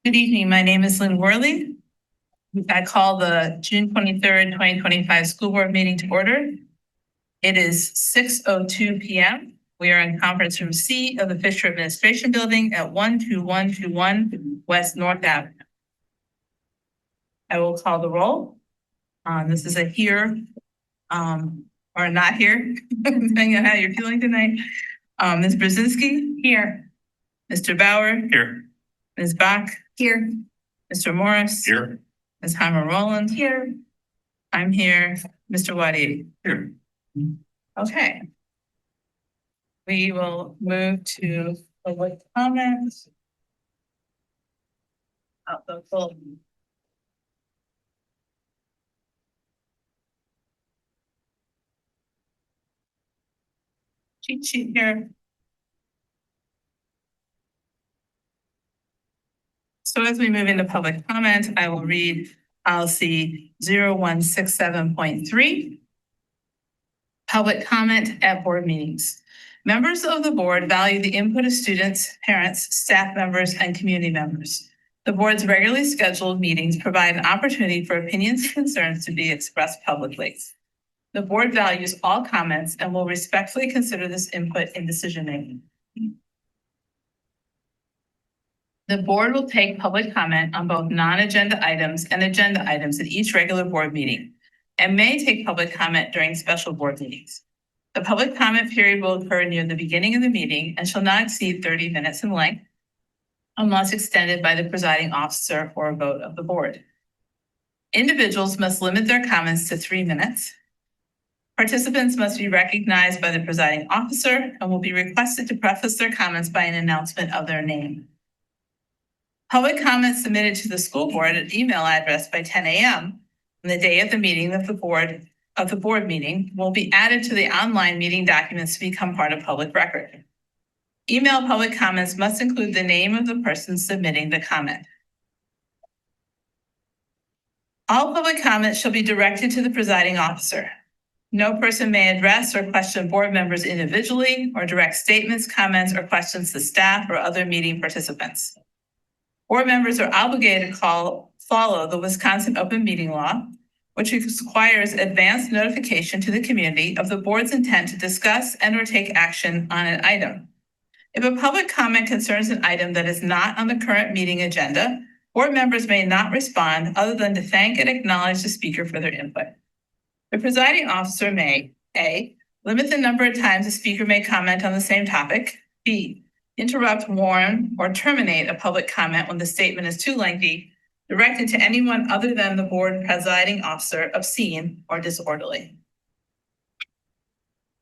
Good evening. My name is Lynn Worley. I call the June 23rd, 2025 school board meeting to order. It is 6:02 p.m. We are in conference room C of the Fisher Administration Building at 12121 West North Avenue. I will call the roll. This is a here or not here, depending on how you're feeling tonight. Ms. Brzezinski? Here. Mr. Bauer? Here. Ms. Bach? Here. Mr. Morris? Here. Ms. Heimer Roland? Here. I'm here. Mr. Waddy? Here. Okay. We will move to public comments. Out the full. Cheat sheet here. So as we move into public comment, I will read policy 0167.3. Public comment at board meetings. Members of the board value the input of students, parents, staff members, and community members. The board's regularly scheduled meetings provide an opportunity for opinions and concerns to be expressed publicly. The board values all comments and will respectfully consider this input in decision-making. The board will take public comment on both non-agenda items and agenda items at each regular board meeting, and may take public comment during special board meetings. The public comment period will occur near the beginning of the meeting and shall not exceed 30 minutes in length unless extended by the presiding officer or a vote of the board. Individuals must limit their comments to 3 minutes. Participants must be recognized by the presiding officer and will be requested to preface their comments by an announcement of their name. Public comments submitted to the school board at email address by 10 a.m. on the day of the meeting of the board meeting will be added to the online meeting documents to become part of public record. Email public comments must include the name of the person submitting the comment. All public comments shall be directed to the presiding officer. No person may address or question board members individually or direct statements, comments, or questions to staff or other meeting participants. Board members are obligated to follow the Wisconsin Open Meeting Law, which requires advance notification to the community of the board's intent to discuss and or take action on an item. If a public comment concerns an item that is not on the current meeting agenda, board members may not respond other than to thank and acknowledge the speaker for their input. The presiding officer may A, limit the number of times a speaker may comment on the same topic, B, interrupt, warn, or terminate a public comment when the statement is too lengthy, directed to anyone other than the board presiding officer, obscene, or disorderly.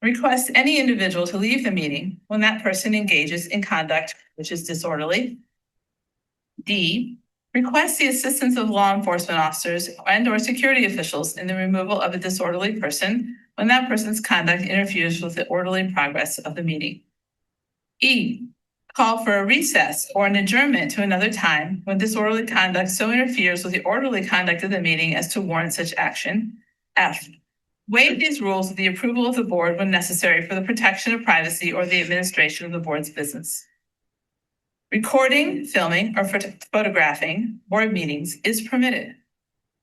Request any individual to leave the meeting when that person engages in conduct which is disorderly. D, request the assistance of law enforcement officers and or security officials in the removal of a disorderly person when that person's conduct interferes with the orderly progress of the meeting. E, call for a recess or an adjournment to another time when disorderly conduct so interferes with the orderly conduct of the meeting as to warrant such action. F, waive these rules with the approval of the board when necessary for the protection of privacy or the administration of the board's business. Recording, filming, or photographing board meetings is permitted.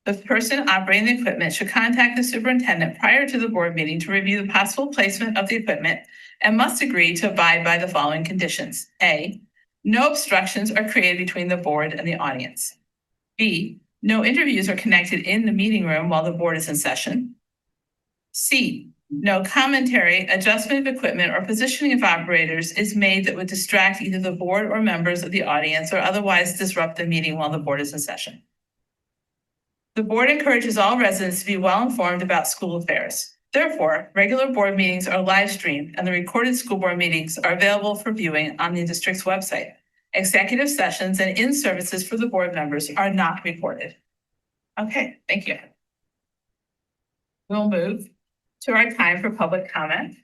The person operating the equipment should contact the superintendent prior to the board meeting to review the possible placement of the equipment and must agree to abide by the following conditions. A, no obstructions are created between the board and the audience. B, no interviews are connected in the meeting room while the board is in session. C, no commentary, adjustment of equipment, or positioning of operators is made that would distract either the board or members of the audience or otherwise disrupt the meeting while the board is in session. The board encourages all residents to be well informed about school affairs. Therefore, regular board meetings are live streamed and the recorded school board meetings are available for viewing on the district's website. Executive sessions and in-services for the board members are not recorded. Okay, thank you. We'll move to our time for public comment.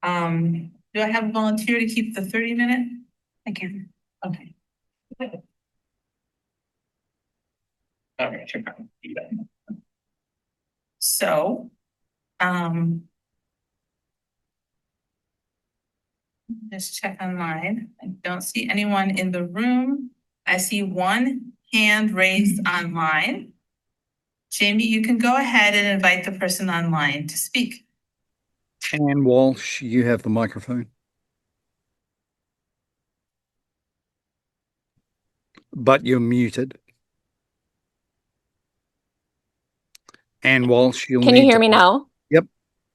Do I have a volunteer to keep the 30-minute? I can. Okay. All right, sure. So, just check online. I don't see anyone in the room I see one hand raised online. Jamie, you can go ahead and invite the person online to speak. Ann Walsh, you have the microphone. But you're muted. Ann Walsh, you'll Can you hear me now? Yep.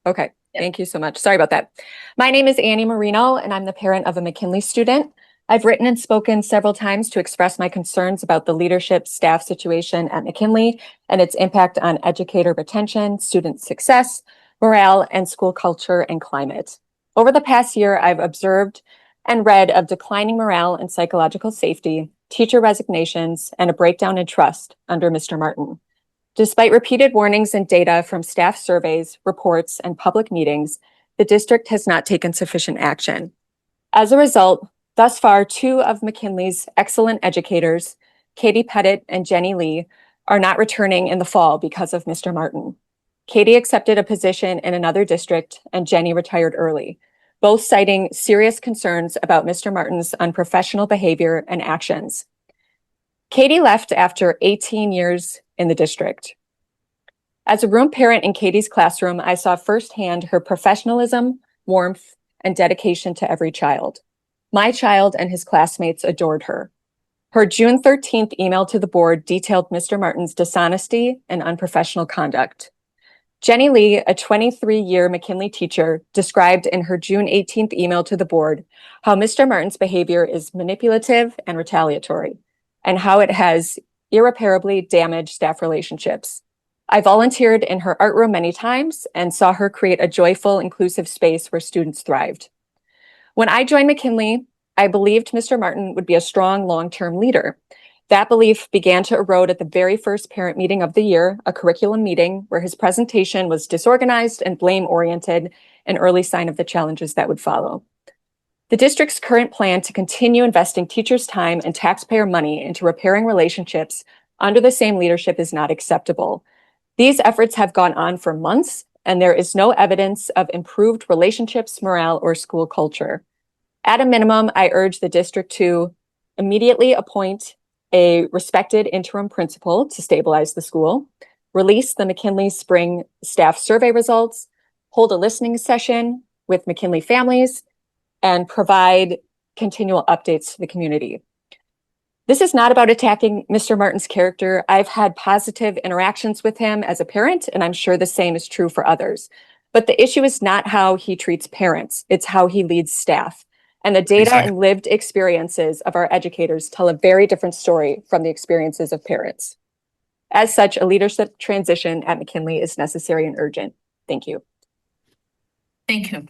Okay, thank you so much. Sorry about that. My name is Annie Marino, and I'm the parent of a McKinley student. I've written and spoken several times to express my concerns about the leadership staff situation at McKinley and its impact on educator retention, student success, morale, and school culture and climate. Over the past year, I've observed and read of declining morale and psychological safety, teacher resignations, and a breakdown in trust under Mr. Martin. Despite repeated warnings and data from staff surveys, reports, and public meetings, the district has not taken sufficient action. As a result, thus far, two of McKinley's excellent educators, Katie Pettit and Jenny Lee, are not returning in the fall because of Mr. Martin. Katie accepted a position in another district and Jenny retired early, both citing serious concerns about Mr. Martin's unprofessional behavior and actions. Katie left after 18 years in the district. As a room parent in Katie's classroom, I saw firsthand her professionalism, warmth, and dedication to every child. My child and his classmates adored her. Her June 13th email to the board detailed Mr. Martin's dishonesty and unprofessional conduct. Jenny Lee, a 23-year McKinley teacher, described in her June 18th email to the board how Mr. Martin's behavior is manipulative and retaliatory, and how it has irreparably damaged staff relationships. I volunteered in her art room many times and saw her create a joyful, inclusive space where students thrived. When I joined McKinley, I believed Mr. Martin would be a strong long-term leader. That belief began to erode at the very first parent meeting of the year, a curriculum meeting where his presentation was disorganized and blame-oriented, an early sign of the challenges that would follow. The district's current plan to continue investing teachers' time and taxpayer money into repairing relationships under the same leadership is not acceptable. These efforts have gone on for months, and there is no evidence of improved relationships, morale, or school culture. At a minimum, I urge the district to immediately appoint a respected interim principal to stabilize the school, release the McKinley spring staff survey results, hold a listening session with McKinley families, and provide continual updates to the community. This is not about attacking Mr. Martin's character. I've had positive interactions with him as a parent, and I'm sure the same is true for others. But the issue is not how he treats parents, it's how he leads staff. And the data and lived experiences of our educators tell a very different story from the experiences of parents. As such, a leadership transition at McKinley is necessary and urgent. Thank you. Thank you.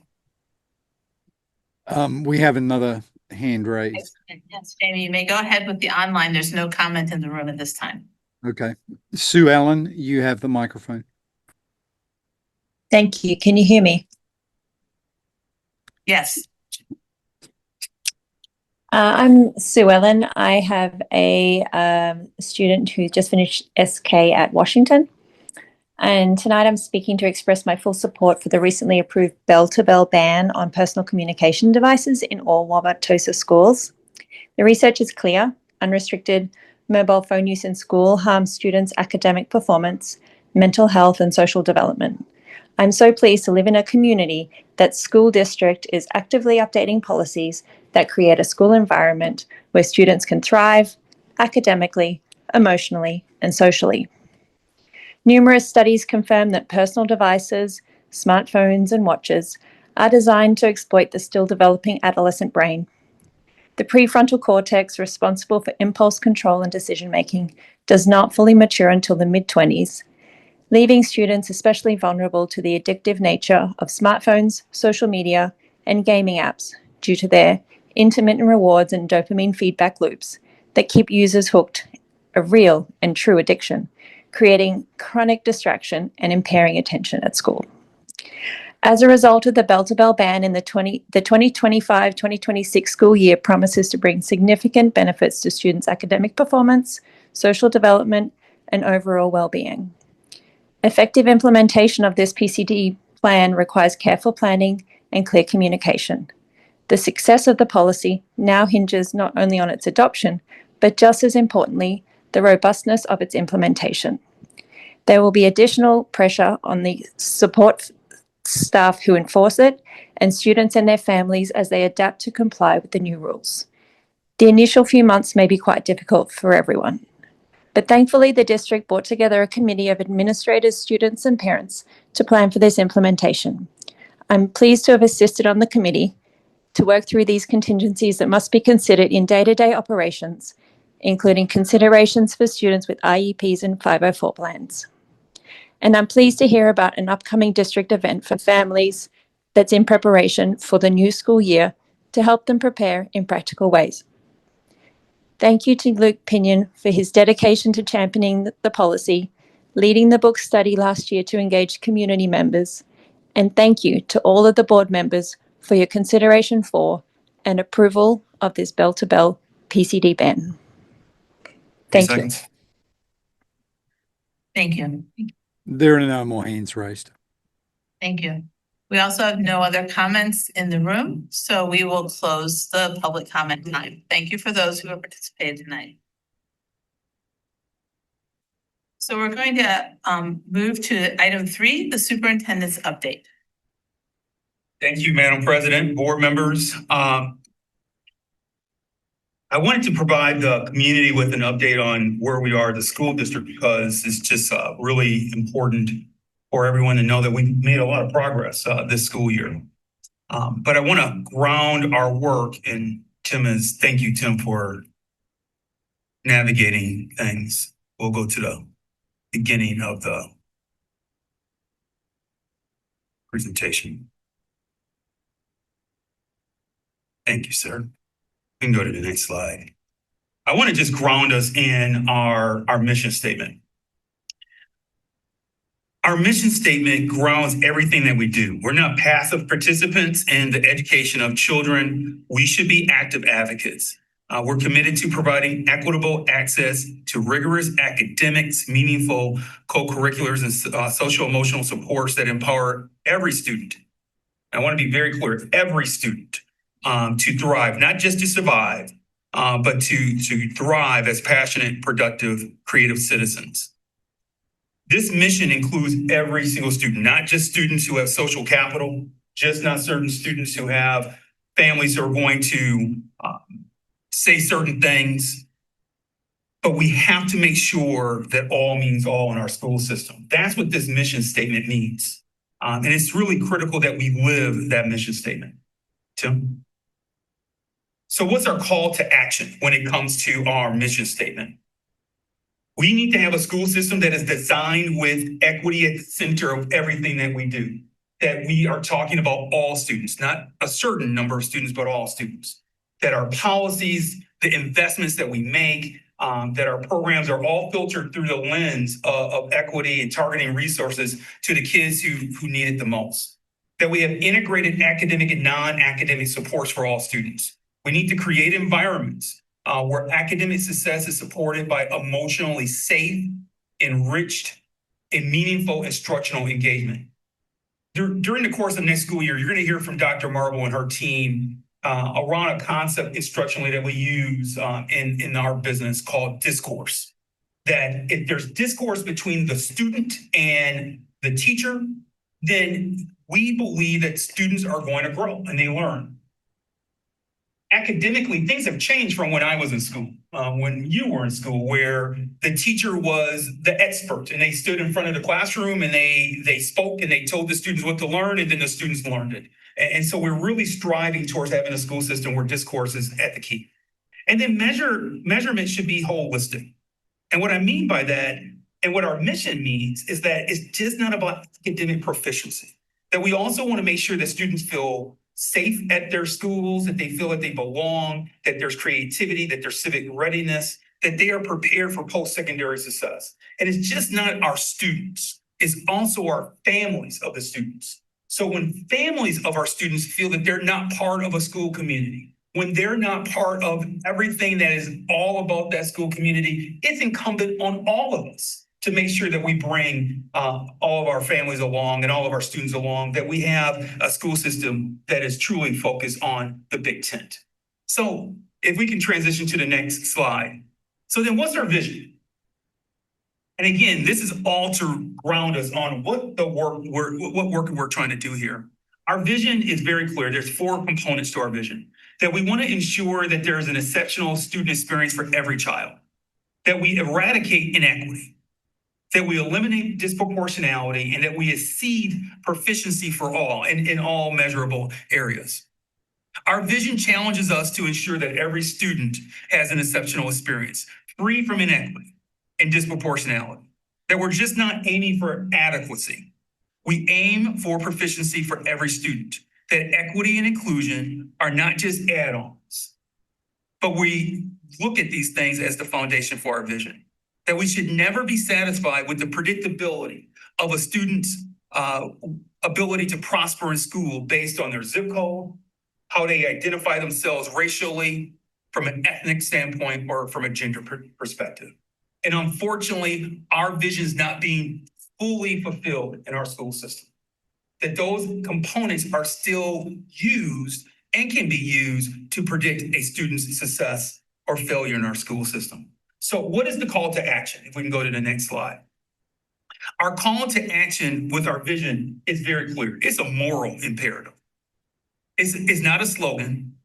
We have another hand raised. Yes, Jamie, you may go ahead with the online. There's no comment in the room at this time. Okay. Sue Ellen, you have the microphone. Thank you. Can you hear me? Yes. I'm Sue Ellen. I have a student who just finished SK at Washington. And tonight I'm speaking to express my full support for the recently approved bell-to-bell ban on personal communication devices in all Wauwatosa schools. The research is clear. Unrestricted mobile phone use in school harms students' academic performance, mental health, and social development. I'm so pleased to live in a community that school district is actively updating policies that create a school environment where students can thrive academically, emotionally, and socially. Numerous studies confirm that personal devices, smartphones, and watches are designed to exploit the still developing adolescent brain. The prefrontal cortex, responsible for impulse control and decision-making, does not fully mature until the mid-20s, leaving students especially vulnerable to the addictive nature of smartphones, social media, and gaming apps due to their intermittent rewards and dopamine feedback loops that keep users hooked, a real and true addiction, creating chronic distraction and impairing attention at school. As a result of the bell-to-bell ban in the 2025-2026 school year promises to bring significant benefits to students' academic performance, social development, and overall well-being. Effective implementation of this PCD plan requires careful planning and clear communication. The success of the policy now hinges not only on its adoption, but just as importantly, the robustness of its implementation. There will be additional pressure on the support staff who enforce it and students and their families as they adapt to comply with the new rules. The initial few months may be quite difficult for everyone, but thankfully the district brought together a committee of administrators, students and parents to plan for this implementation. I'm pleased to have assisted on the committee to work through these contingencies that must be considered in day-to-day operations, including considerations for students with IEPs and 504 plans. And I'm pleased to hear about an upcoming district event for families that's in preparation for the new school year to help them prepare in practical ways. Thank you to Luke Pinion for his dedication to championing the policy, leading the book study last year to engage community members, and thank you to all of the board members for your consideration for and approval of this bell-to-bell PCD ban. Thank you. Thank you. There are no more hands raised. Thank you. We also have no other comments in the room, so we will close the public comment time. Thank you for those who have participated tonight. So we're going to move to item 3, the superintendent's update. Thank you, Madam President, board members. I wanted to provide the community with an update on where we are as a school district because it's just really important for everyone to know that we've made a lot of progress this school year. But I want to ground our work, and thank you, Tim, for navigating things. We'll go to the beginning of the presentation. Thank you, sir. We can go to the next slide. I want to just ground us in our mission statement. Our mission statement grounds everything that we do. We're not passive participants in the education of children. We should be active advocates. We're committed to providing equitable access to rigorous academics, meaningful co-curriculars, and social-emotional supports that empower every student. I want to be very clear, every student to thrive, not just to survive, but to thrive as passionate, productive, creative citizens. This mission includes every single student, not just students who have social capital, just not certain students who have families who are going to say certain things, but we have to make sure that all means all in our school system. That's what this mission statement means. And it's really critical that we live that mission statement. Tim? So what's our call to action when it comes to our mission statement? We need to have a school system that is designed with equity at the center of everything that we do. That we are talking about all students, not a certain number of students, but all students. That our policies, the investments that we make, that our programs are all filtered through the lens of equity and targeting resources to the kids who need it the most. That we have integrated academic and non-academic supports for all students. We need to create environments where academic success is supported by emotionally safe, enriched, and meaningful instructional engagement. During the course of next school year, you're going to hear from Dr. Marble and her team around a concept instructionally that we use in our business called discourse. That if there's discourse between the student and the teacher, then we believe that students are going to grow and they learn. Academically, things have changed from when I was in school, when you were in school, where the teacher was the expert and they stood in front of the classroom and they spoke and they told the students what to learn and then the students learned it. And so we're really striving towards having a school system where discourse is at the key. And then measurement should be holistic. And what I mean by that and what our mission means is that it's just not about academic proficiency, that we also want to make sure that students feel safe at their schools, that they feel that they belong, that there's creativity, that there's civic readiness, that they are prepared for post-secondary success. And it's just not our students, it's also our families of the students. So when families of our students feel that they're not part of a school community, when they're not part of everything that is all about that school community, it's incumbent on all of us to make sure that we bring all of our families along and all of our students along, that we have a school system that is truly focused on the big tent. So if we can transition to the next slide. So then what's our vision? And again, this is all to ground us on what work we're trying to do here. Our vision is very clear. There's 4 components to our vision. That we want to ensure that there is an exceptional student experience for every child. That we eradicate inequity. That we eliminate disproportionality, and that we exceed proficiency for all in all measurable areas. Our vision challenges us to ensure that every student has an exceptional experience, free from inequity and disproportionality. That we're just not aiming for adequacy. We aim for proficiency for every student. That equity and inclusion are not just add-ons, but we look at these things as the foundation for our vision. That we should never be satisfied with the predictability of a student's ability to prosper in school based on their zip code, how they identify themselves racially, from an ethnic standpoint, or from a gender perspective. And unfortunately, our vision is not being fully fulfilled in our school system. That those components are still used and can be used to predict a student's success or failure in our school system. So what is the call to action? If we can go to the next slide. Our call to action with our vision is very clear. It's a moral imperative. It's not a slogan.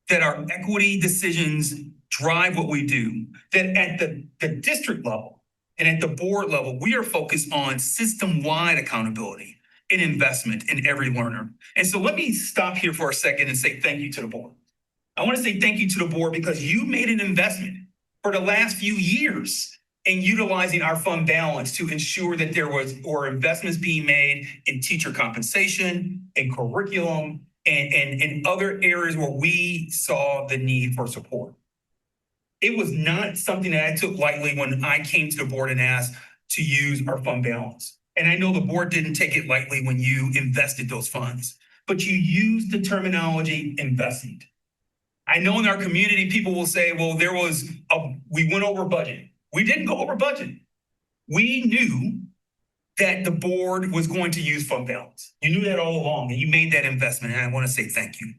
That our equity decisions drive what we do. That at the district level and at the board level, we are focused on system-wide accountability and investment in every learner. And so let me stop here for a second and say thank you to the board. I want to say thank you to the board because you made an investment for the last few years in utilizing our fund balance to ensure that there were investments being made in teacher compensation, in curriculum, and other areas where we saw the need for support. It was not something that I took lightly when I came to the board and asked to use our fund balance. And I know the board didn't take it lightly when you invested those funds, but you used the terminology investment. I know in our community, people will say, well, we went over budget. We didn't go over budget. We knew that the board was going to use fund balance. You knew that all along, and you made that investment, and I want to say thank you.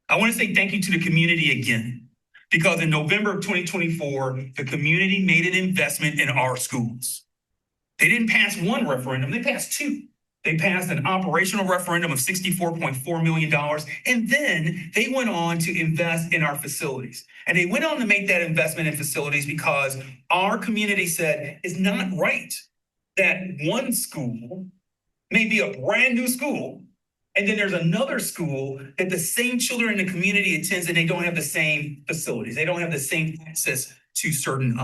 I want to say thank you to the community again, because in November of 2024, the community made an investment in our schools. They didn't pass one referendum, they passed 2. They passed an operational referendum of $64.4 million, and then they went on to invest in our facilities. And they went on to make that investment in facilities because our community said it's not right that one school may be a brand new school, and then there's another school that the same children in the community attends and they don't have the same facilities. They don't have the same access to certain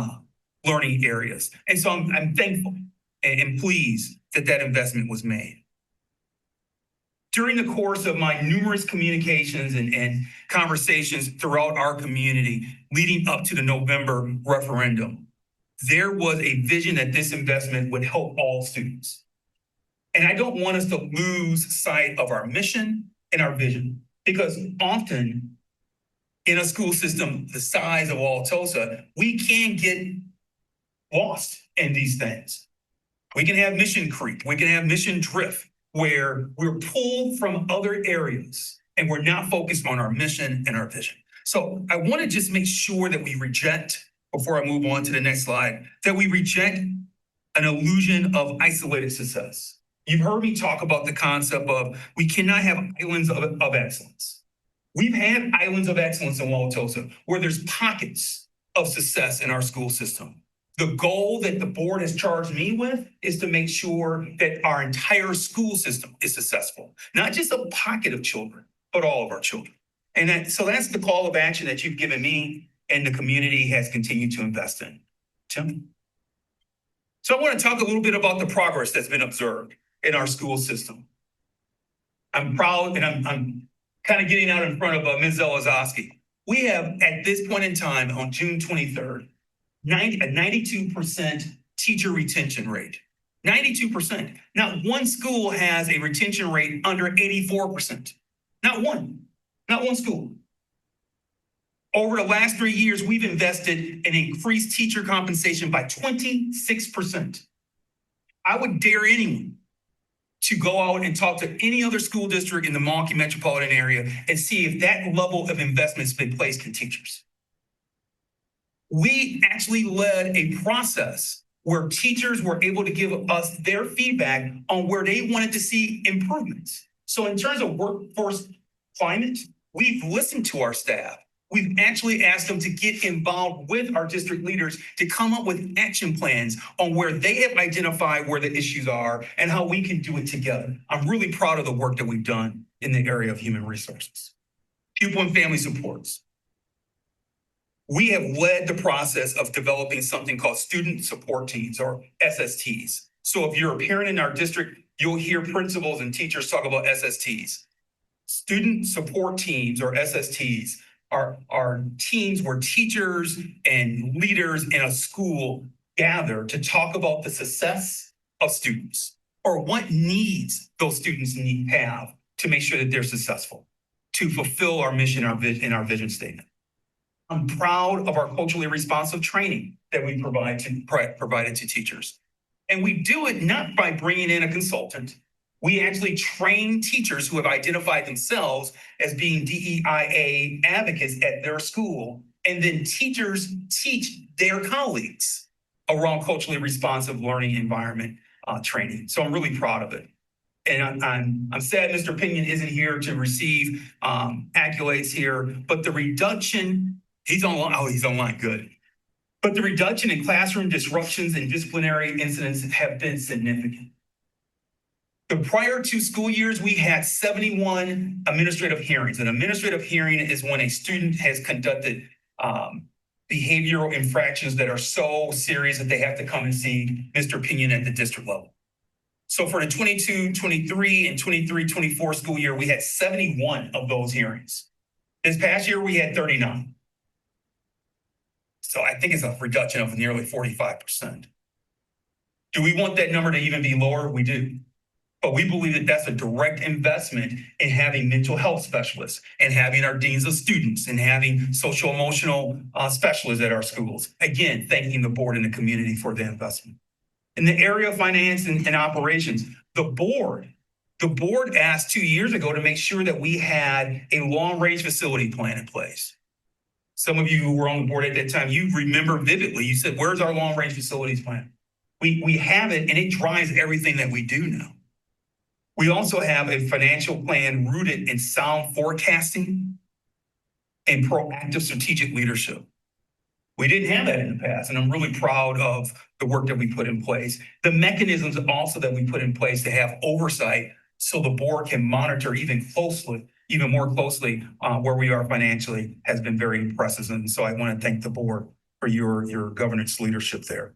learning areas. And so I'm thankful and pleased that that investment was made. During the course of my numerous communications and conversations throughout our community leading up to the November referendum, there was a vision that this investment would help all students. And I don't want us to lose sight of our mission and our vision, because often in a school system the size of Tulsa, we can get lost in these things. We can have mission creep, we can have mission drift, where we're pulled from other areas and we're not focused on our mission and our vision. So I want to just make sure that we reject, before I move on to the next slide, that we reject an illusion of isolated success. You've heard me talk about the concept of we cannot have islands of excellence. We've had islands of excellence in Tulsa where there's pockets of success in our school system. The goal that the board has charged me with is to make sure that our entire school system is successful, not just a pocket of children, but all of our children. And so that's the call of action that you've given me and the community has continued to invest in. Tim? So I want to talk a little bit about the progress that's been observed in our school system. I'm proud, and I'm kind of getting out in front of Ms. Zelazowski. We have, at this point in time, on June 23rd, a 92% teacher retention rate. 92%. Not one school has a retention rate under 84%. Not one school. Over the last 3 years, we've invested and increased teacher compensation by 26%. I would dare anyone to go out and talk to any other school district in the Milwaukee metropolitan area and see if that level of investment's been placed in teachers. We actually led a process where teachers were able to give us their feedback on where they wanted to see improvements. So in terms of workforce climate, we've listened to our staff. We've actually asked them to get involved with our district leaders to come up with action plans on where they have identified where the issues are and how we can do it together. I'm really proud of the work that we've done in the area of human resources. Pupil and family supports. We have led the process of developing something called student support teams, or SSTs. So if you're a parent in our district, you'll hear principals and teachers talk about SSTs. Student support teams, or SSTs, are teams where teachers and leaders in a school gather to talk about the success of students or what needs those students have to make sure that they're successful, to fulfill our mission, our vision statement. I'm proud of our culturally responsive training that we provided to teachers. And we do it not by bringing in a consultant. We actually train teachers who have identified themselves as being DEIA advocates at their school, and then teachers teach their colleagues around culturally responsive learning environment training. So I'm really proud of it. And I'm sad Mr. Pinion isn't here to receive accolades here, but the reduction, he's online, good. But the reduction in classroom disruptions and disciplinary incidents have been significant. The prior 2 school years, we had 71 administrative hearings. An administrative hearing is when a student has conducted behavioral infractions that are so serious that they have to come and see Mr. Pinion at the district level. So for the 22-23 and 23-24 school year, we had 71 of those hearings. This past year, we had 39. So I think it's a reduction of nearly 45%. Do we want that number to even be lower? We do. But we believe that that's a direct investment in having mental health specialists and having our deans of students and having social emotional specialists at our schools. Again, thanking the board and the community for the investment. In the area of finance and operations, the board asked 2 years ago to make sure that we had a long-range facility plan in place. Some of you who were on the board at that time, you remember vividly, you said, where's our long-range facilities plan? We have it, and it drives everything that we do now. We also have a financial plan rooted in sound forecasting and proactive strategic leadership. We didn't have that in the past, and I'm really proud of the work that we put in place. The mechanisms also that we put in place to have oversight so the board can monitor even more closely where we are financially has been very impressive. And so I want to thank the board for your governance leadership there.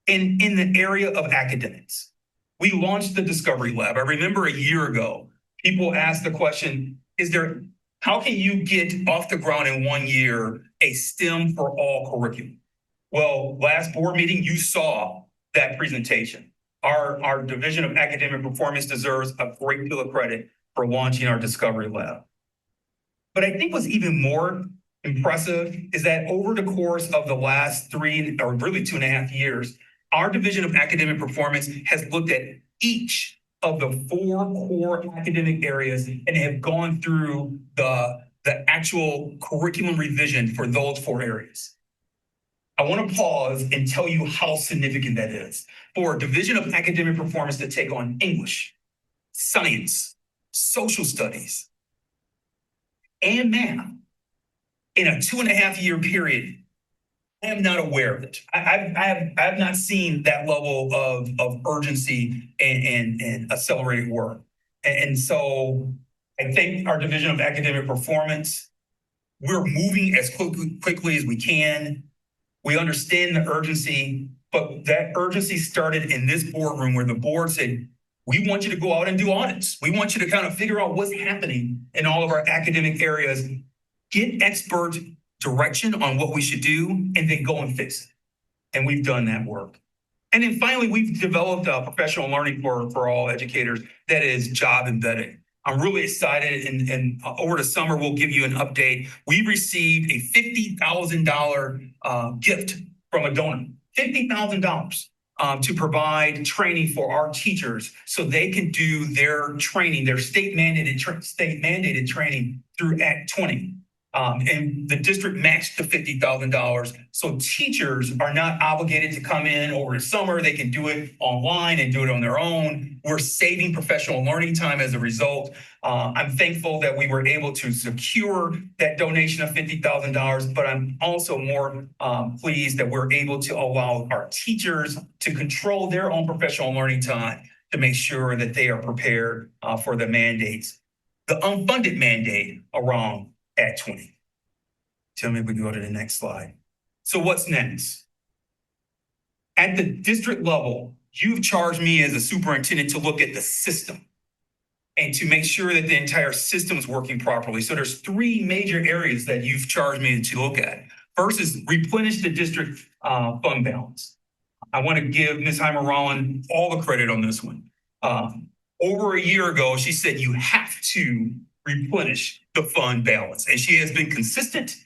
In the area of academics, we launched the Discovery Lab. I remember a year ago, people asked the question, how can you get off the ground in 1 year a STEM for all curriculum? Well, last board meeting, you saw that presentation. Our Division of Academic Performance deserves a great deal of credit for launching our Discovery Lab. But I think what's even more impressive is that over the course of the last 3, or really 2.5 years, our Division of Academic Performance has looked at each of the 4 core academic areas and have gone through the actual curriculum revision for those 4 areas. I want to pause and tell you how significant that is for a Division of Academic Performance to take on English, science, social studies, and math in a 2.5-year period. I am not aware of it. I have not seen that level of urgency and accelerated work. And so I think our Division of Academic Performance, we're moving as quickly as we can. We understand the urgency, but that urgency started in this boardroom where the board said, we want you to go out and do audits. We want you to kind of figure out what's happening in all of our academic areas, get expert direction on what we should do, and then go and fix it. And we've done that work. And then finally, we've developed a professional learning for all educators that is job embedded. I'm really excited, and over the summer, we'll give you an update. We received a $50,000 gift from a donor, $50,000 to provide training for our teachers so they can do their training, their state mandated training through Act 20. And the district matched the $50,000. So teachers are not obligated to come in over the summer. They can do it online and do it on their own. We're saving professional learning time as a result. I'm thankful that we were able to secure that donation of $50,000, but I'm also more pleased that we're able to allow our teachers to control their own professional learning time to make sure that they are prepared for the mandates. The unfunded mandate around Act 20. Tell me if we can go to the next slide. So what's next? At the district level, you've charged me as a superintendent to look at the system and to make sure that the entire system is working properly. So there's three major areas that you've charged me to look at. First is replenish the district fund balance. I want to give Ms. Heimer-Rollin all the credit on this one. Over a year ago, she said you have to replenish the fund balance, and she has been consistent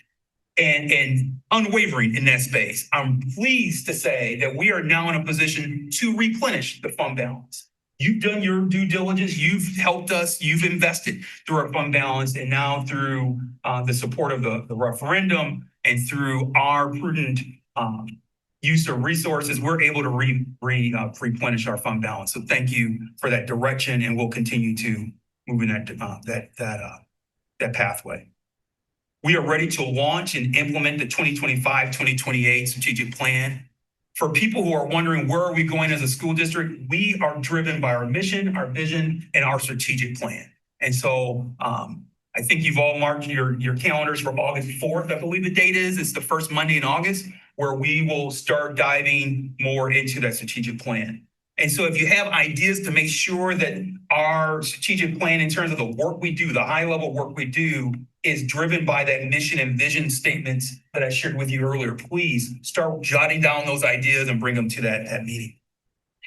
and unwavering in that space. I'm pleased to say that we are now in a position to replenish the fund balance. You've done your due diligence. You've helped us. You've invested through our fund balance, and now through the support of the referendum and through our prudent use of resources, we're able to replenish our fund balance. So thank you for that direction, and we'll continue to move in that pathway. We are ready to launch and implement the 2025-2028 strategic plan. For people who are wondering where are we going as a school district, we are driven by our mission, our vision, and our strategic plan. And so I think you've all marked your calendars for August 4th, I believe the date is. It's the first Monday in August, where we will start diving more into that strategic plan. And so if you have ideas to make sure that our strategic plan in terms of the work we do, the high level work we do, is driven by that mission and vision statements that I shared with you earlier, please start jotting down those ideas and bring them to that meeting.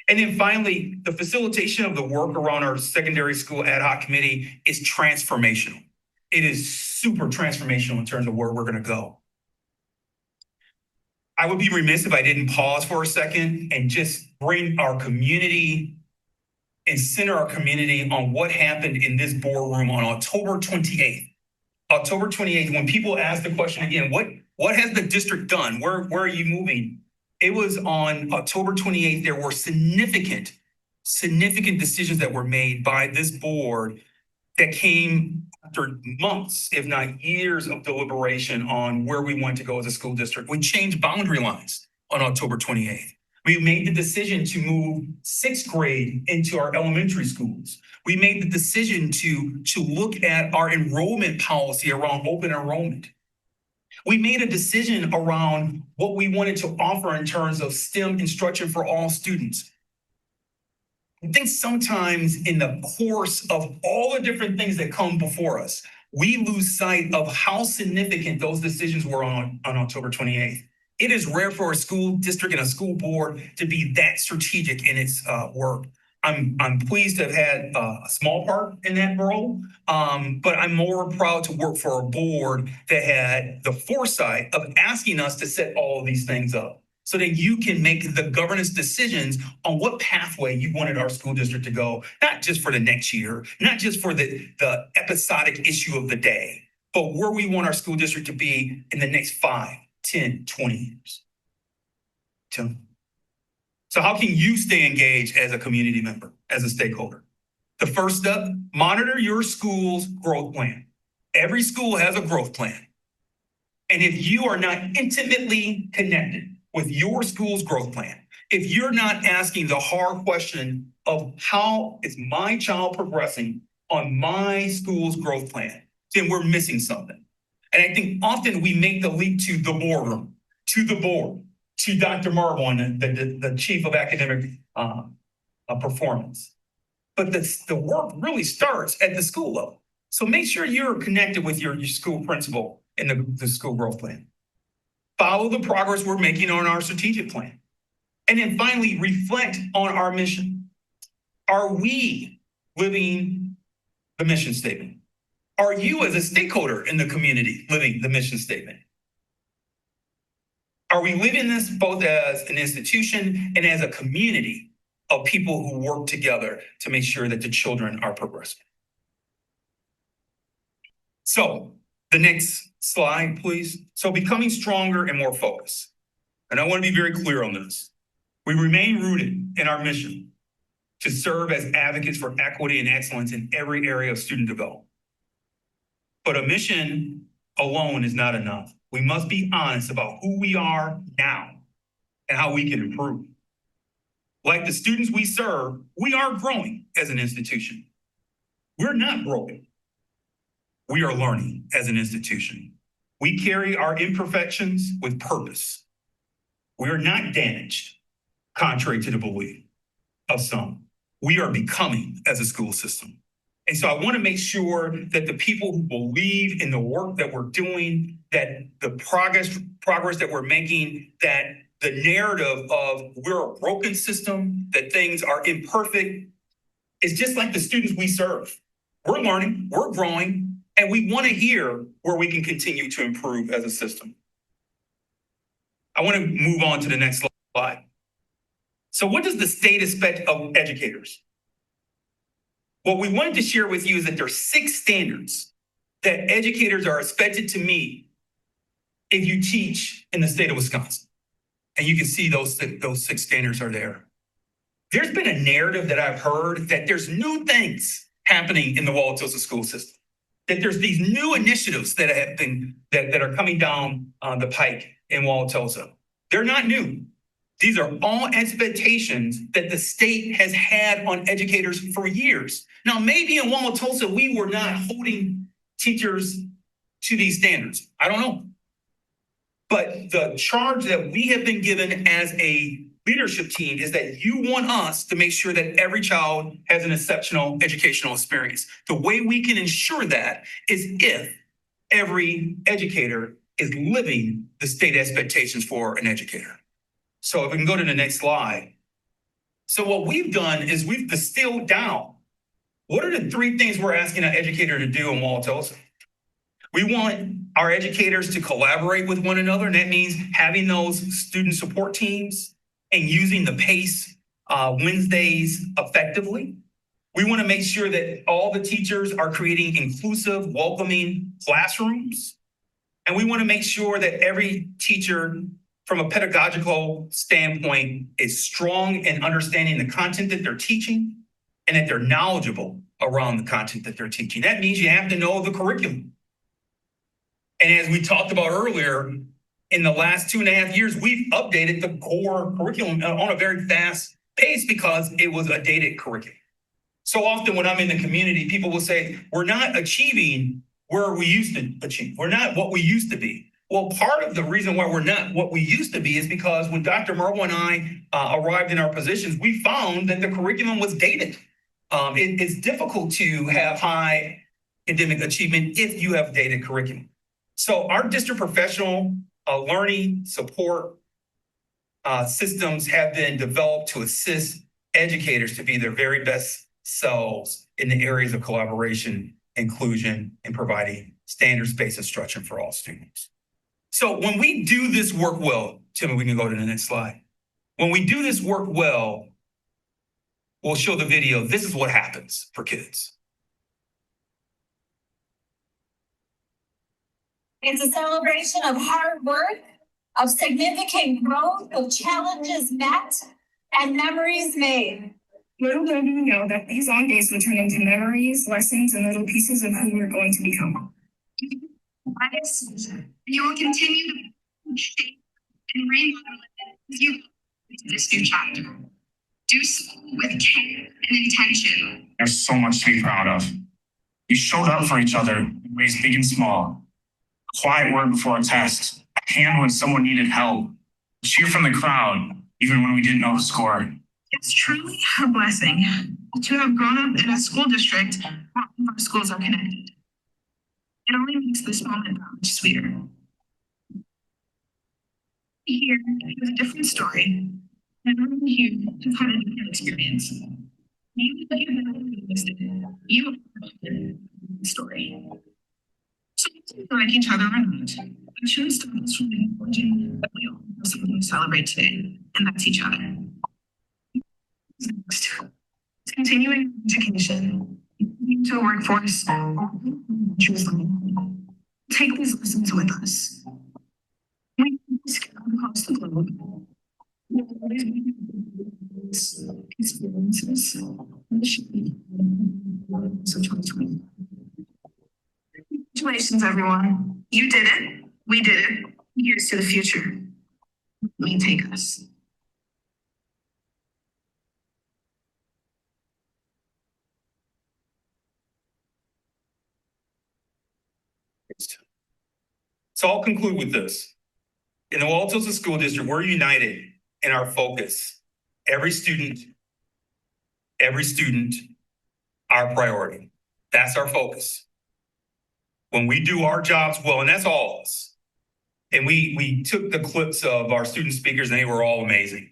And then finally, the facilitation of the work around our secondary school ad hoc committee is transformational. It is super transformational in terms of where we're going to go. I would be remiss if I didn't pause for a second and just bring our community and center our community on what happened in this boardroom on October 28th. October 28th, when people ask the question again, what has the district done? Where are you moving? It was on October 28th, there were significant decisions that were made by this board that came after months, if not years of deliberation on where we want to go as a school district. We changed boundary lines on October 28th. We made the decision to move sixth grade into our elementary schools. We made the decision to look at our enrollment policy around open enrollment. We made a decision around what we wanted to offer in terms of STEM instruction for all students. I think sometimes in the course of all the different things that come before us, we lose sight of how significant those decisions were on October 28th. It is rare for a school district and a school board to be that strategic in its work. I'm pleased to have had a small part in that role, but I'm more proud to work for a board that had the foresight of asking us to set all of these things up so that you can make the governance decisions on what pathway you wanted our school district to go, not just for the next year, not just for the episodic issue of the day, but where we want our school district to be in the next 5, 10, 20 years. Tim? So how can you stay engaged as a community member, as a stakeholder? The first step, monitor your school's growth plan. Every school has a growth plan. And if you are not intimately connected with your school's growth plan, if you're not asking the hard question of how is my child progressing on my school's growth plan, then we're missing something. And I think often we make the leap to the boardroom, to the board, to Dr. Marwan, the chief of academic performance. But the work really starts at the school level. So make sure you're connected with your school principal in the school growth plan. Follow the progress we're making on our strategic plan. And then finally, reflect on our mission. Are we living the mission statement? Are you as a stakeholder in the community living the mission statement? Are we living this both as an institution and as a community of people who work together to make sure that the children are progressing? So the next slide, please. So becoming stronger and more focused. And I want to be very clear on this. We remain rooted in our mission to serve as advocates for equity and excellence in every area of student development. But a mission alone is not enough. We must be honest about who we are now and how we can improve. Like the students we serve, we are growing as an institution. We're not broken. We are learning as an institution. We carry our imperfections with purpose. We are not damaged, contrary to the belief of some. We are becoming as a school system. And so I want to make sure that the people who believe in the work that we're doing, that the progress that we're making, that the narrative of we're a broken system, that things are imperfect, is just like the students we serve. We're learning, we're growing, and we want to hear where we can continue to improve as a system. I want to move on to the next slide. So what does the state expect of educators? What we wanted to share with you is that there are 6 standards that educators are expected to meet if you teach in the state of Wisconsin. And you can see those 6 standards are there. There's been a narrative that I've heard that there's new things happening in the Wauwatosa school system, that there's these new initiatives that have been that are coming down the pike in Wauwatosa. They're not new. These are all expectations that the state has had on educators for years. Now, maybe in Wauwatosa, we were not holding teachers to these standards. I don't know. But the charge that we have been given as a leadership team is that you want us to make sure that every child has an exceptional educational experience. The way we can ensure that is if every educator is living the state expectations for an educator. So if we can go to the next slide. So what we've done is we've distilled down what are the 3 things we're asking an educator to do in Wauwatosa. We want our educators to collaborate with one another, and that means having those student support teams and using the PACE Wednesdays effectively. We want to make sure that all the teachers are creating inclusive, welcoming classrooms. And we want to make sure that every teacher from a pedagogical standpoint is strong in understanding the content that they're teaching and that they're knowledgeable around the content that they're teaching. That means you have to know the curriculum. And as we talked about earlier, in the last 2.5 years, we've updated the core curriculum on a very fast pace because it was a dated curriculum. So often when I'm in the community, people will say, we're not achieving where we used to achieve. We're not what we used to be. Well, part of the reason why we're not what we used to be is because when Dr. Merwin and I arrived in our positions, we found that the curriculum was dated. It's difficult to have high academic achievement if you have dated curriculum. So our district professional learning support systems have been developed to assist educators to be their very best selves in the areas of collaboration, inclusion, and providing standards-based instruction for all students. So when we do this work well, Tim, we can go to the next slide. When we do this work well, we'll show the video. This is what happens for kids. It's a celebration of hard work, of significant growth, of challenges met, and memories made. Little did we know that these long days would turn into memories, lessons, and little pieces of who we're going to become. You will continue to shape and remodel as you go into this new chapter. Do so with care and intention. There's so much to be proud of. You showed up for each other in ways big and small. A quiet word before a test, a hand when someone needed help, a cheer from the crowd, even when we didn't know the score. It's truly a blessing to have grown up in a school district where all of our schools are connected. It only makes this moment that much sweeter. Here is a different story. Everyone here has had a different experience. Maybe you've never witnessed it. You have a story. So we like each other or not, it shouldn't stop us from acknowledging that we all have something to celebrate today, and that's each other. Next, it's continuing education, to a workforce, take these lessons with us. We scale across the globe. Experiences. So 2020. Congratulations, everyone. You did it. We did it. Here's to the future. May take us. So I'll conclude with this. In the Wauwatosa School District, we're united in our focus. Every student, our priority. That's our focus. When we do our jobs well, and that's all of us. And we took the clips of our student speakers and they were all amazing.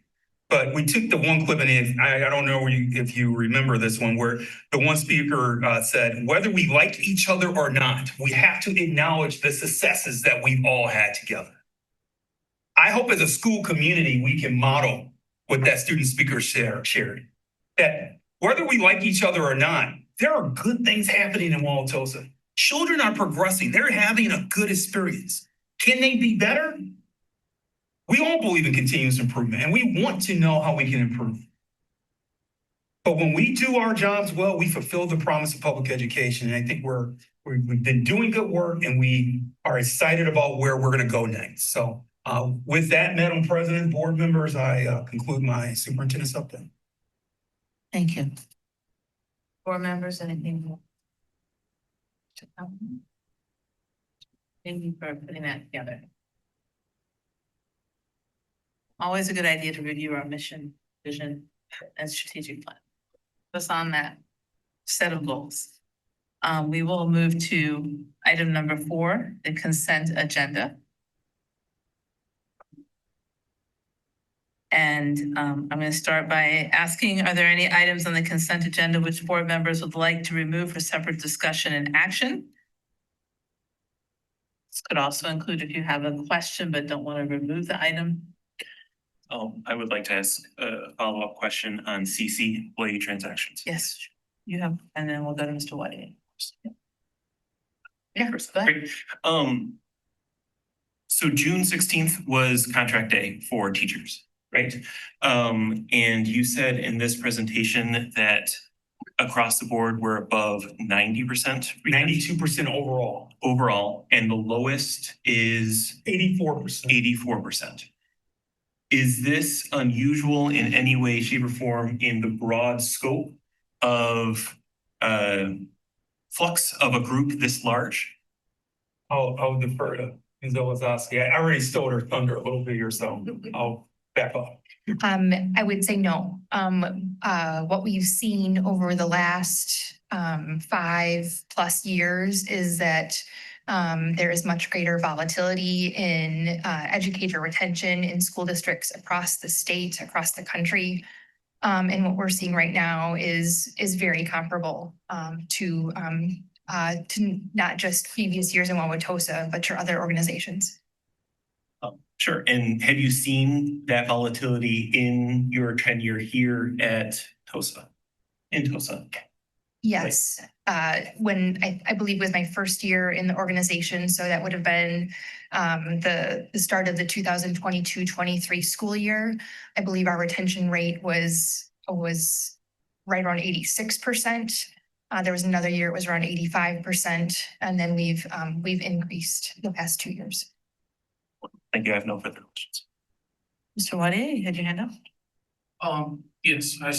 But we took the one clip and I don't know if you remember this one where the one speaker said, whether we like each other or not, we have to acknowledge the successes that we've all had together. I hope as a school community, we can model what that student speaker shared. That whether we like each other or not, there are good things happening in Wauwatosa. Children are progressing. They're having a good experience. Can they be better? We all believe in continuous improvement and we want to know how we can improve. But when we do our jobs well, we fulfill the promise of public education. And I think we've been doing good work and we are excited about where we're going to go next. So with that, Madam President, board members, I conclude my superintendent's update. Thank you. Board members, anything more? Thank you for putting that together. Always a good idea to review our mission, vision, and strategic plan. Just on that set of goals. We will move to item number 4, the consent agenda. And I'm going to start by asking, are there any items on the consent agenda which board members would like to remove for separate discussion and action? This could also include if you have a question but don't want to remove the item. I would like to ask a follow-up question on CC employee transactions. Yes, you have, and then we'll go to Mr. White. Yeah, go ahead. So June 16th was contract day for teachers, right? And you said in this presentation that across the board, we're above 90%. 92% overall. Overall, and the lowest is 84%. 84%. Is this unusual in any way, shape, or form in the broad scope of flux of a group this large? I'll defer to Ms. Olazowski. I already stole her thunder a little bit here, so I'll back up. I would say no. What we've seen over the last 5+ years is that there is much greater volatility in educator retention in school districts across the state, across the country. And what we're seeing right now is very comparable to not just previous years in Wauwatosa, but to other organizations. Sure. And have you seen that volatility in your tenure here at TOSA? In TOSA? Yes. When I believe was my first year in the organization. So that would have been the start of the 2022-23 school year. I believe our retention rate was right around 86%. There was another year it was around 85%. And then we've increased the past 2 years. Thank you. I have no further questions. Mr. Wade, you had your hand up? Yes, I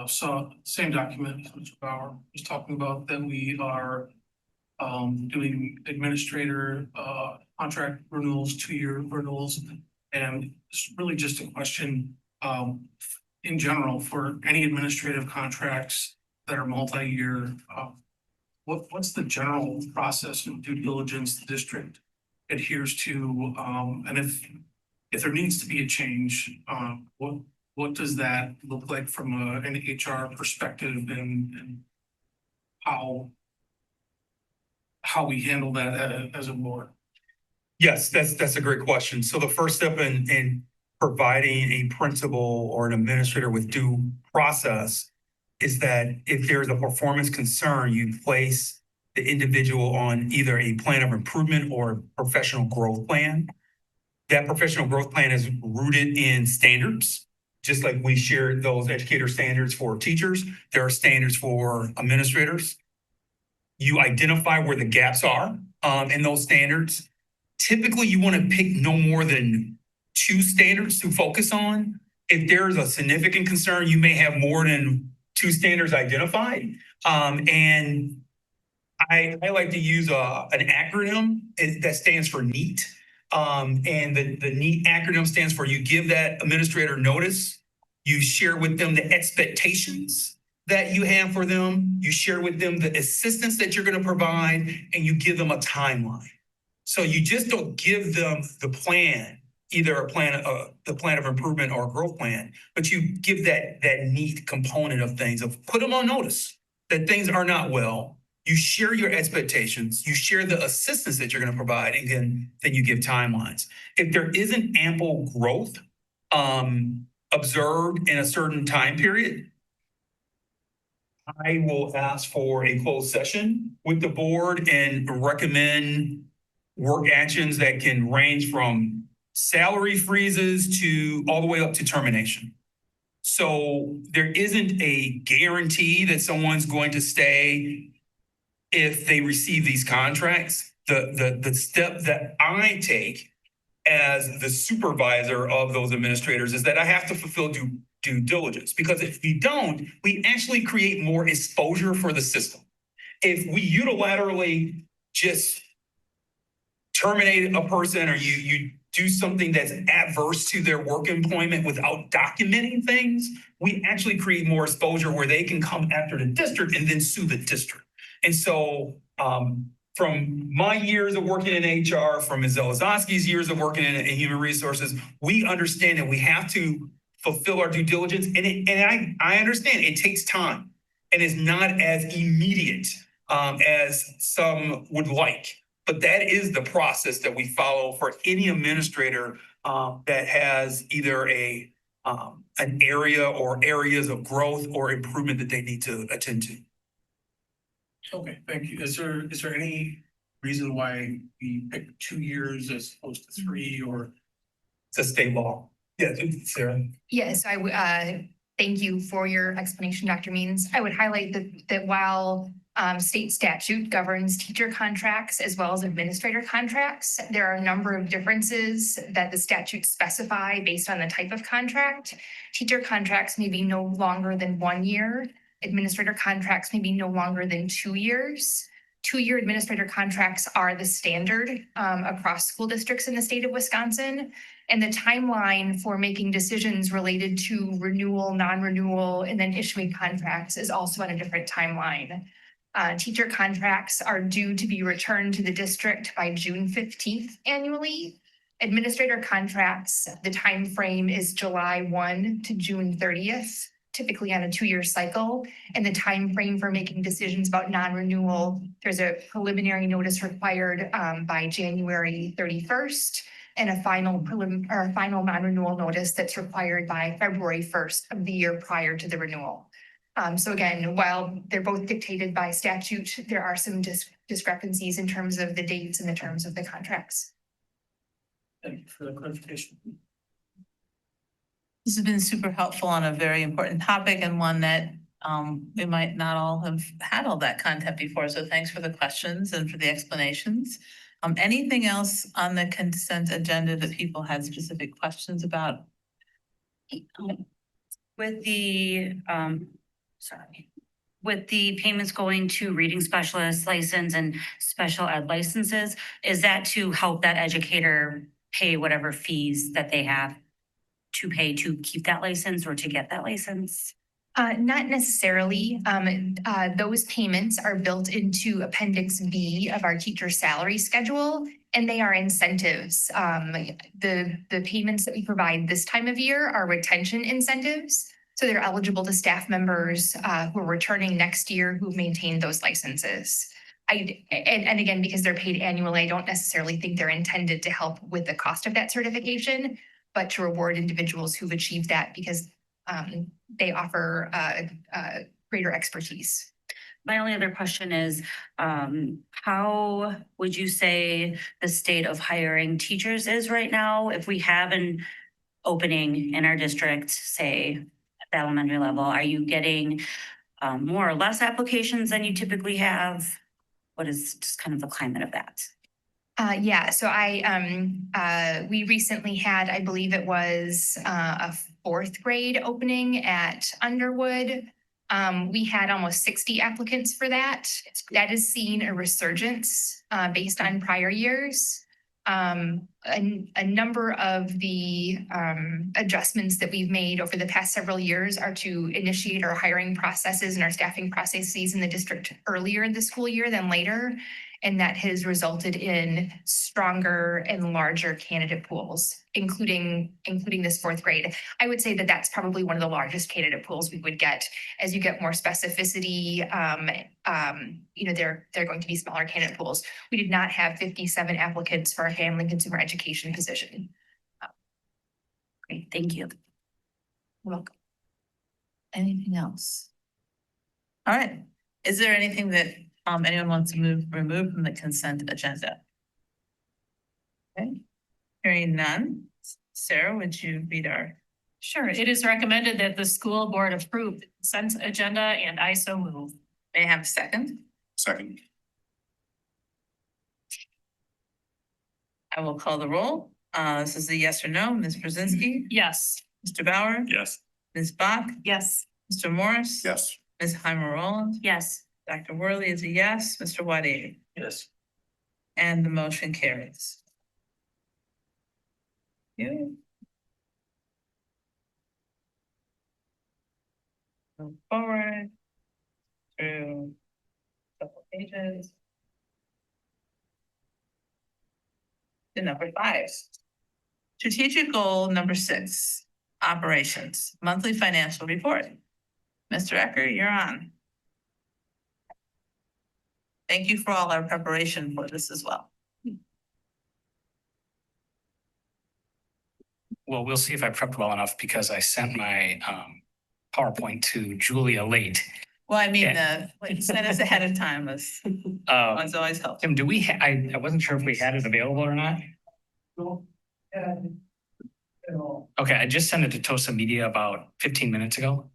saw same document Mr. Bauer was talking about that we are doing administrator contract renewals, 2-year renewals. And it's really just a question in general for any administrative contracts that are multi-year. What's the general process and due diligence the district adheres to, and if there needs to be a change, what does that look like from an HR perspective, and how we handle that as a board? Yes, that's a great question. So the first step in providing a principal or an administrator with due process is that if there's a performance concern, you place the individual on either a plan of improvement or a professional growth plan. That professional growth plan is rooted in standards. Just like we shared those educator standards for teachers, there are standards for administrators. You identify where the gaps are in those standards. Typically, you want to pick no more than 2 standards to focus on. If there's a significant concern, you may have more than 2 standards identified. And I like to use an acronym that stands for NEAT. And the NEAT acronym stands for you give that administrator notice, you share with them the expectations that you have for them, you share with them the assistance that you're going to provide, and you give them a timeline. So you just don't give them the plan, either the plan of improvement or a growth plan, but you give that NEAT component of things, of put them on notice that things are not well. You share your expectations, you share the assistance that you're going to provide, and then you give timelines. If there isn't ample growth observed in a certain time period, I will ask for a closed session with the board and recommend work actions that can range from salary freezes to all the way up to termination. So there isn't a guarantee that someone's going to stay if they receive these contracts. The step that I take as the supervisor of those administrators is that I have to fulfill due diligence, because if we don't, we actually create more exposure for the system. If we unilaterally just terminate a person, or you do something that's adverse to their work employment without documenting things, we actually create more exposure where they can come after the district and then sue the district. And so from my years of working in HR, from Ms. Zelazowski's years of working in human resources, we understand that we have to fulfill our due diligence. And I understand it takes time and is not as immediate as some would like. But that is the process that we follow for any administrator that has either an area or areas of growth or improvement that they need to attend to. Okay, thank you. Is there any reason why we picked 2 years as opposed to 3, or? It's a state law. Yeah, Sarah. Yes, I would, thank you for your explanation, Dr. Means. I would highlight that while state statute governs teacher contracts as well as administrator contracts, there are a number of differences that the statutes specify based on the type of contract. Teacher contracts may be no longer than 1 year. Administrator contracts may be no longer than 2 years. 2-year administrator contracts are the standard across school districts in the state of Wisconsin. And the timeline for making decisions related to renewal, non-renewal, and then issuing contracts is also on a different timeline. Teacher contracts are due to be returned to the district by June 15th annually. Administrator contracts, the time frame is July 1 to June 30th. Typically on a 2-year cycle, and the time frame for making decisions about non-renewal, there's a preliminary notice required by January 31st, and a final non-renewal notice that's required by February 1st of the year prior to the renewal. So again, while they're both dictated by statute, there are some discrepancies in terms of the dates and the terms of the contracts. Thank you for the clarification. This has been super helpful on a very important topic, and one that we might not all have had all that content before. So thanks for the questions and for the explanations. Anything else on the consent agenda that people had specific questions about? With the with the payments going to reading specialist license and special ed licenses, is that to help that educator pay whatever fees that they have to pay to keep that license or to get that license? Not necessarily. Those payments are built into Appendix B of our teacher salary schedule, and they are incentives. The payments that we provide this time of year are retention incentives. So they're eligible to staff members who are returning next year who maintain those licenses. And again, because they're paid annually, I don't necessarily think they're intended to help with the cost of that certification, but to reward individuals who've achieved that because they offer greater expertise. My only other question is, how would you say the state of hiring teachers is right now? If we have an opening in our district, say at the elementary level, are you getting more or less applications than you typically have? What is just kind of the climate of that? Yeah, so we recently had, I believe it was a fourth grade opening at Underwood. We had almost 60 applicants for that. That has seen a resurgence based on prior years. A number of the adjustments that we've made over the past several years are to initiate our hiring processes and our staffing processes in the district earlier in the school year than later. And that has resulted in stronger and larger candidate pools, including this fourth grade. I would say that that's probably one of the largest candidate pools we would get. As you get more specificity, they're going to be smaller candidate pools. We did not have 57 applicants for our family and consumer education position. Great, thank you. You're welcome. Anything else? All right. Is there anything that anyone wants to remove from the consent agenda? Okay. Hearing none. Sarah, would you read our? Sure. It is recommended that the school board approve the consent agenda, and I so move. May I have a second? Second. I will call the roll. This is a yes or no. Ms. Brzezinski? Yes. Mr. Bauer? Yes. Ms. Bach? Yes. Mr. Morris? Yes. Ms. Heimer Roland? Yes. Dr. Worley is a yes. Mr. Wadey? Yes. And the motion carries. You. Move forward through a couple pages. To number 5. Strategic goal number 6, operations, monthly financial report. Mr. Ecker, you're on. Thank you for all our preparation for this as well. Well, we'll see if I prepped well enough because I sent my PowerPoint to Julia late. Well, I mean, like, send us ahead of time. That's always helpful. Tim, do we, I wasn't sure if we had it available or not. Okay, I just sent it to Tosa Media about 15 minutes ago.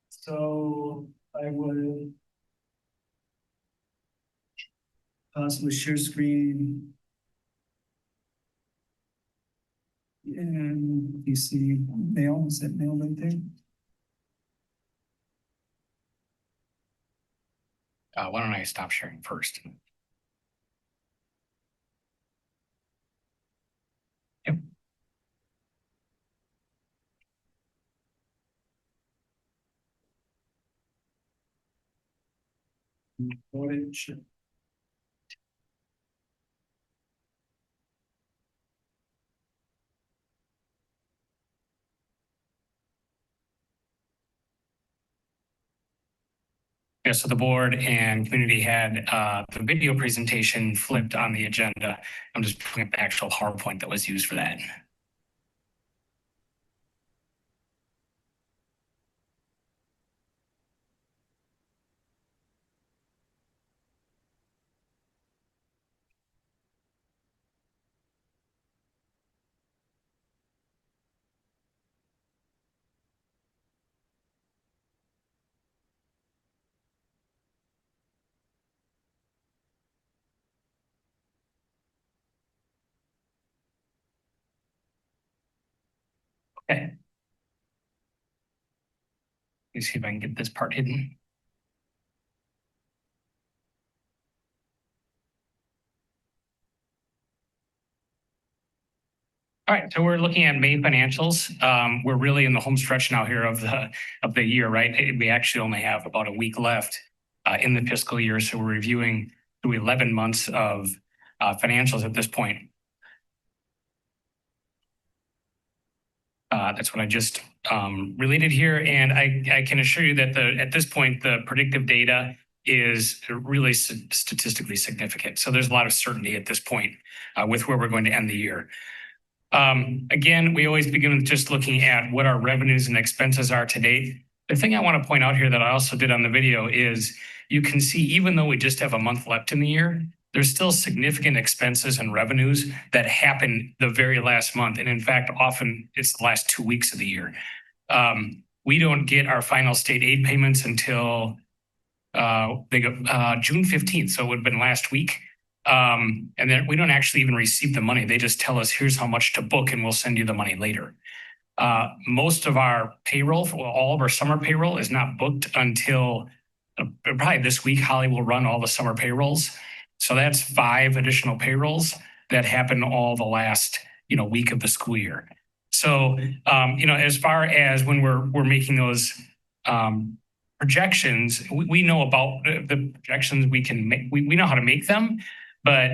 So I would possibly share screen. And you see mail, is that mail right there? Why don't I stop sharing first? Yep. Yeah, so the board and community had the video presentation flipped on the agenda. I'm just pulling up the actual PowerPoint that was used for that. Okay. Let me see if I can get this part hidden. All right, so we're looking at May financials. We're really in the home stretch now here of the year, right? We actually only have about a week left in the fiscal year, so we're reviewing through 11 months of financials at this point. That's what I just related here, and I can assure you that at this point the predictive data is really statistically significant. So there's a lot of certainty at this point with where we're going to end the year. Again, we always begin with just looking at what our revenues and expenses are to date. The thing I want to point out here that I also did on the video is you can see even though we just have a month left in the year, there's still significant expenses and revenues that happen the very last month. And in fact, often it's the last 2 weeks of the year. We don't get our final state aid payments until they go June 15th. So it would have been last week. And then we don't actually even receive the money. They just tell us, here's how much to book and we'll send you the money later. Most of our payroll, all of our summer payroll is not booked until probably this week. Holly will run all the summer payrolls. So that's 5 additional payrolls that happen all the last, week of the school year. So, as far as when we're making those projections, we know about the projections we can make. We know how to make them, but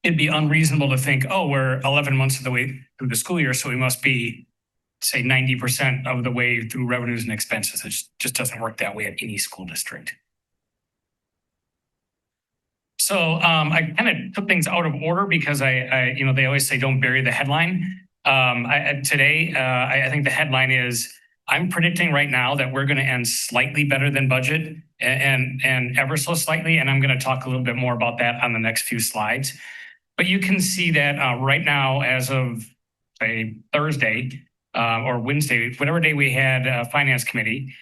it'd be unreasonable to think, oh, we're 11 months of the way through the school year, so we must be, say, 90% of the way through revenues and expenses. It just doesn't work that way at any school district. So I kind of took things out of order because they always say don't bury the headline. Today, I think the headline is, I'm predicting right now that we're going to end slightly better than budget and ever so slightly. And I'm going to talk a little bit more about that on the next few slides. But you can see that right now, as of say Thursday or Wednesday, whatever day we had finance committee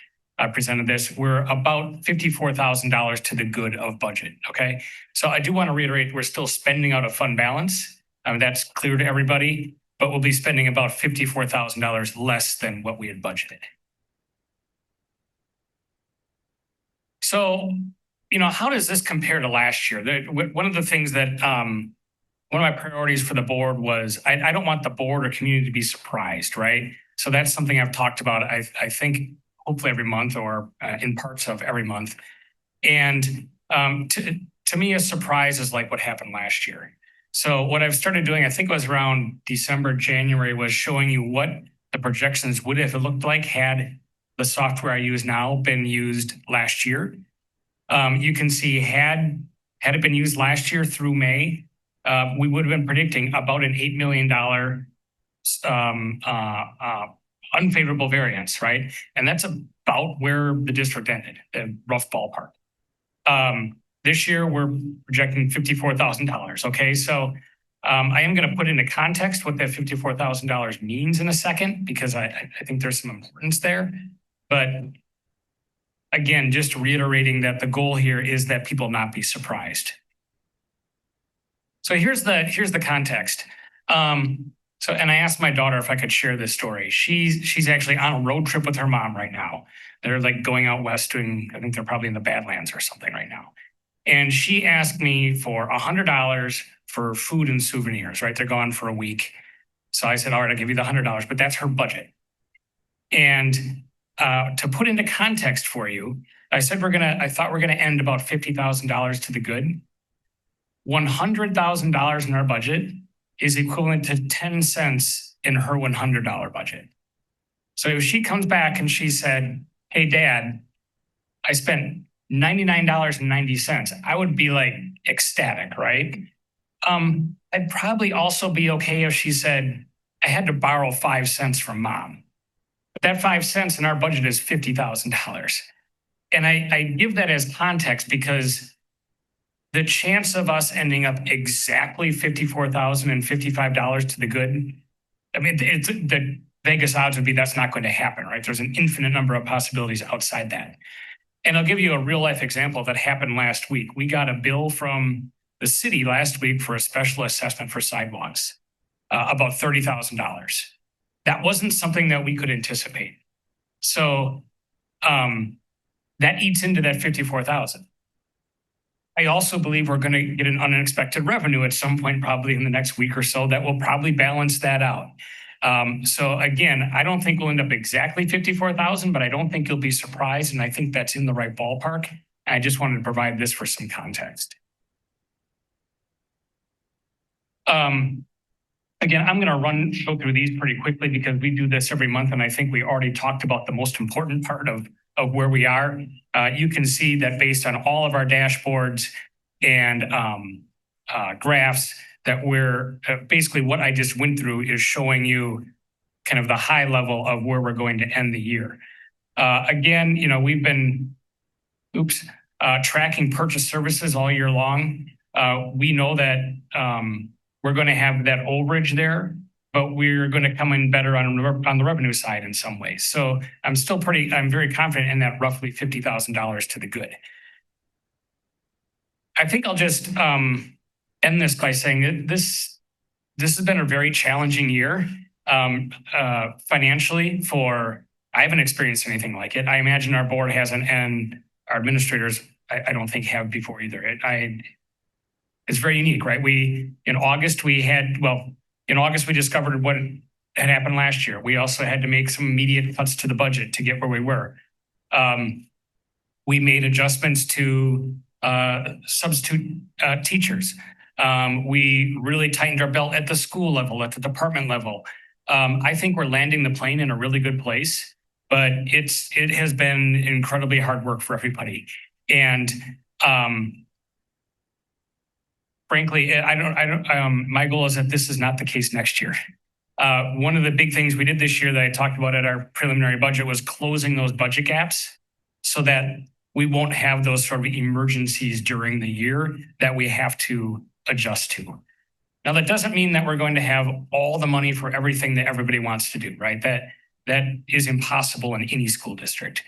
presented this, we're about $54,000 to the good of budget. Okay. So I do want to reiterate, we're still spending out of fund balance. That's clear to everybody, but we'll be spending about $54,000 less than what we had budgeted. So, how does this compare to last year? One of the things that, one of my priorities for the board was, I don't want the board or community to be surprised, right? So that's something I've talked about, I think, hopefully every month or in parts of every month. And to me, a surprise is like what happened last year. So what I've started doing, I think it was around December, January, was showing you what the projections would have looked like had the software I use now been used last year. You can see had it been used last year through May, we would have been predicting about an $8 million unfavorable variance, right? And that's about where the district ended, a rough ballpark. This year, we're projecting $54,000, okay? So I am going to put into context what that $54,000 means in a second, because I think there's some importance there. But again, just reiterating that the goal here is that people not be surprised. So here's the context. And I asked my daughter if I could share this story. She's actually on a road trip with her mom right now. They're like going out west doing, I think they're probably in the Badlands or something right now. And she asked me for $100 for food and souvenirs, right? They're gone for a week. So I said, all right, I'll give you the $100, but that's her budget. And to put into context for you, I said I thought we're gonna end about $50,000 to the good. $100,000 in our budget is equivalent to 10 cents in her $100 budget. So if she comes back and she said, hey, Dad, I spent $99.90, I would be like ecstatic, right? I'd probably also be okay if she said, I had to borrow 5 cents from Mom. But that 5 cents in our budget is $50,000. And I give that as context because the chance of us ending up exactly $54,055 to the good, I mean, the Vegas odds would be that's not going to happen, right? There's an infinite number of possibilities outside that. And I'll give you a real life example that happened last week. We got a bill from the city last week for a special assessment for sidewalks, about $30,000. That wasn't something that we could anticipate. So that eats into that 54,000. I also believe we're going to get an unexpected revenue at some point, probably in the next week or so, that will probably balance that out. So again, I don't think we'll end up exactly 54,000, but I don't think you'll be surprised. And I think that's in the right ballpark. I just wanted to provide this for some context. Again, I'm going to go through these pretty quickly because we do this every month. And I think we already talked about the most important part of where we are. You can see that based on all of our dashboards and graphs, that we're basically what I just went through is showing you kind of the high level of where we're going to end the year. Again, we've been tracking purchase services all year long. We know that we're going to have that overage there, but we're going to come in better on the revenue side in some ways. So I'm very confident in that roughly $50,000 to the good. I think I'll just end this by saying that this has been a very challenging year financially I haven't experienced anything like it. I imagine our board hasn't, and our administrators, I don't think have before either. It's very unique, right? In August we discovered what had happened last year. We also had to make some immediate cuts to the budget to get where we were. We made adjustments to substitute teachers. We really tightened our belt at the school level, at the department level. I think we're landing the plane in a really good place, but it has been incredibly hard work for everybody. And frankly, my goal is that this is not the case next year. One of the big things we did this year that I talked about at our preliminary budget was closing those budget gaps so that we won't have those sort of emergencies during the year that we have to adjust to. Now, that doesn't mean that we're going to have all the money for everything that everybody wants to do, right? That is impossible in any school district.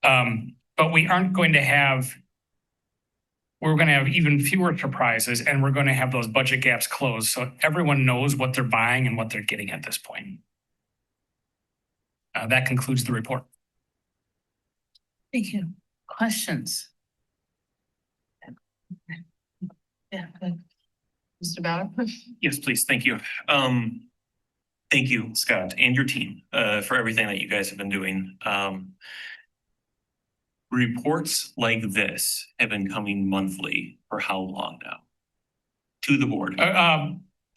But we're going to have even fewer surprises, and we're going to have those budget gaps closed so everyone knows what they're buying and what they're getting at this point. That concludes the report. Thank you. Questions? Yeah, good. Mr. Bauer? Yes, please. Thank you. Thank you, Scott, and your team for everything that you guys have been doing. Reports like this have been coming monthly for how long now? To the board?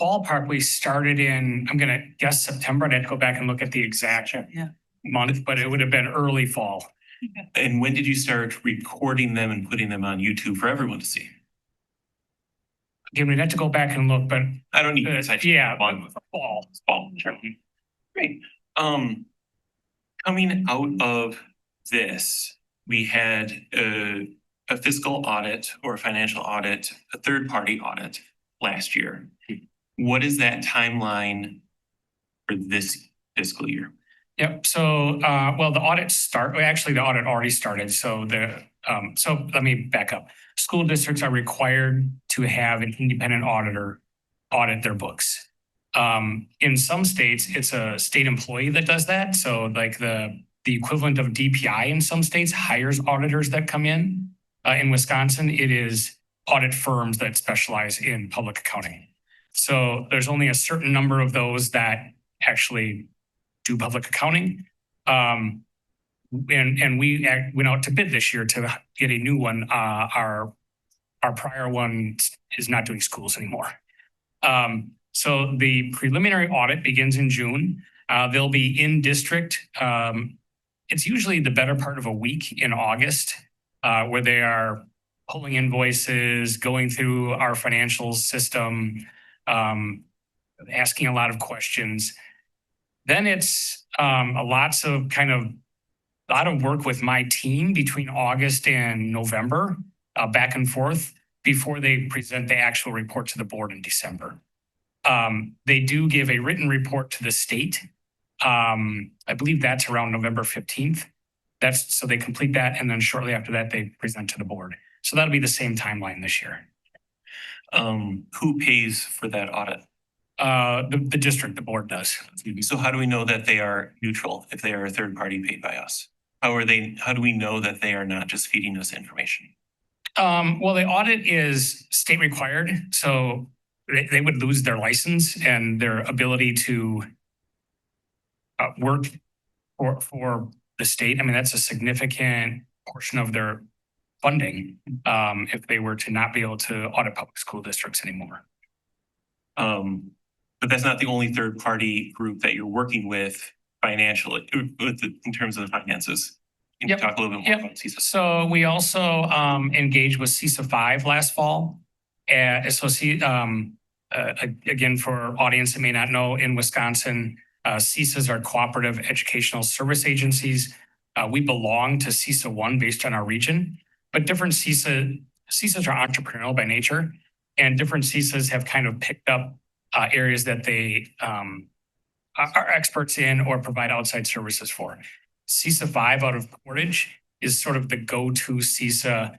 Ballpark, we started in, I'm going to guess September. I'd have to go back and look at the exact month, but it would have been early fall. And when did you start recording them and putting them on YouTube for everyone to see? Again, we'd have to go back and look, but I don't need this. Fall. Sure. Great. Coming out of this, we had a fiscal audit or a financial audit, a third-party audit last year. What is that timeline for this fiscal year? Yep. So, well, the audit already started. So so let me back up. School districts are required to have an independent auditor audit their books. In some states, it's a state employee that does that. So like the equivalent of DPI in some states hires auditors that come in. In Wisconsin, it is audit firms that specialize in public accounting. So there's only a certain number of those that actually do public accounting. And we went out to bid this year to get a new one. Our prior one is not doing schools anymore. So the preliminary audit begins in June. They'll be in district. It's usually the better part of a week in August, where they are pulling invoices, going through our financial system, asking a lot of questions. Then it's a lot of work with my team between August and November, back and forth, before they present the actual report to the board in December. They do give a written report to the state. I believe that's around November 15th. So they complete that, and then shortly after that, they present to the board. So that'll be the same timeline this year. Who pays for that audit? The district, the board does. So how do we know that they are neutral if they are a third party paid by us? How do we know that they are not just feeding us information? Well, the audit is state required, so they would lose their license and their ability to work for the state. I mean, that's a significant portion of their funding if they were to not be able to audit public school districts anymore. But that's not the only third party group that you're working with financially in terms of the finances. Can you talk a little bit more about CISA? So we also engaged with CISA 5 last fall. Again, for audience that may not know, in Wisconsin, CISAs are cooperative educational service agencies. We belong to CISA 1 based on our region, but different CISAs are entrepreneurial by nature, and different CISAs have kind of picked up areas that they are experts in or provide outside services for. CISA 5 out of Portage is sort of the go-to CISA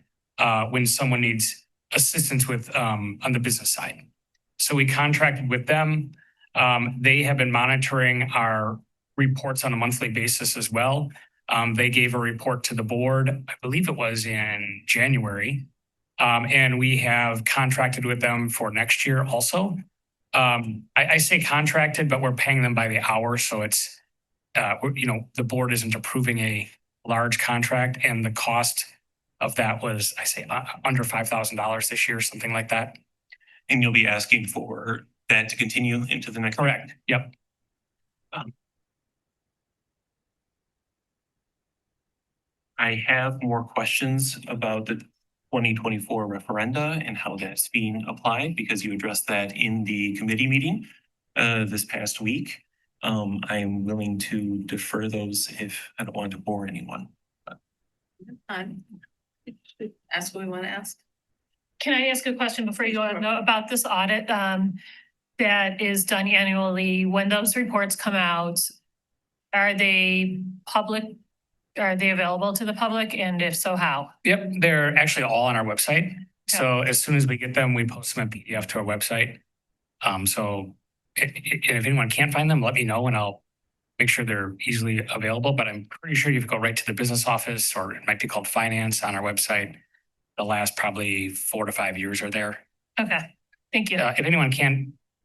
when someone needs assistance with on the business side. So we contracted with them. They have been monitoring our reports on a monthly basis as well. They gave a report to the board, I believe it was in January. And we have contracted with them for next year also. I say contracted, but we're paying them by the hour. So it's, the board isn't approving a large contract, and the cost of that was, I say, under $5,000 this year, something like that. And you'll be asking for that to continue into the next. Correct. Yep. I have more questions about the 2024 referenda and how that's being applied, because you addressed that in the committee meeting this past week. I am willing to defer those if I don't want to bore anyone. Ask what we want to ask. Can I ask a question before you go on about this audit that is done annually? When those reports come out, are they public? Are they available to the public? And if so, how? Yep, they're actually all on our website. So as soon as we get them, we post them in PDF to our website. So if anyone can't find them, let me know and I'll make sure they're easily available. But I'm pretty sure you can go right to the business office, or it might be called finance, on our website. The last probably 4 to 5 years are there. Okay, thank you. If anyone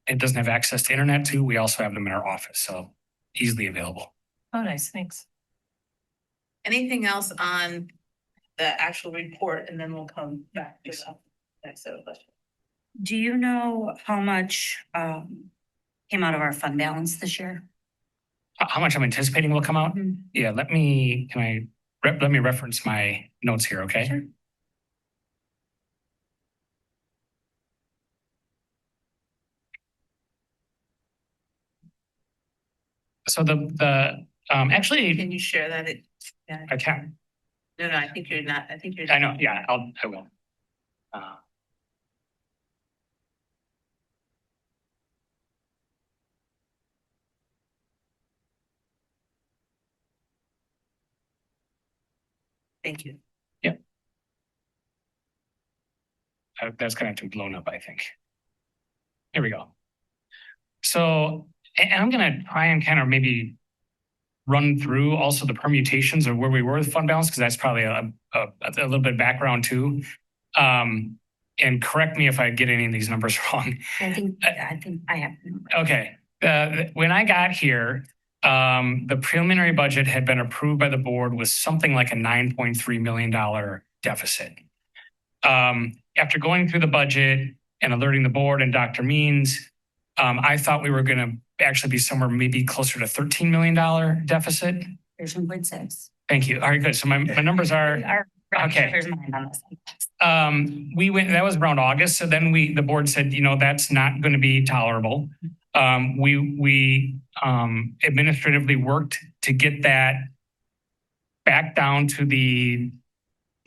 it doesn't have access to internet too, we also have them in our office, so easily available. Oh, nice, thanks. Anything else on the actual report, and then we'll come back to the next set of questions. Do you know how much came out of our fund balance this year? How much I'm anticipating will come out? Mhm. Yeah, let me reference my notes here, okay? Sure. So actually, Can you share that? Yeah. I can. No, I think you're not. I think you're. I know. Yeah, I will. Thank you. Yep. That's going to have to be blown up, I think. Here we go. So, and I'm going to try and kind of maybe run through also the permutations of where we were with fund balance, because that's probably a little bit of background too. And correct me if I get any of these numbers wrong. I think I have. Okay. When I got here, the preliminary budget had been approved by the board with something like a $9.3 million deficit. After going through the budget and alerting the board and Dr. Means, I thought we were going to actually be somewhere maybe closer to $13 million deficit. 13.6. Thank you. All right, good. So my numbers are okay. That was around August. So then the board said, that's not going to be tolerable. We administratively worked to get that back down to the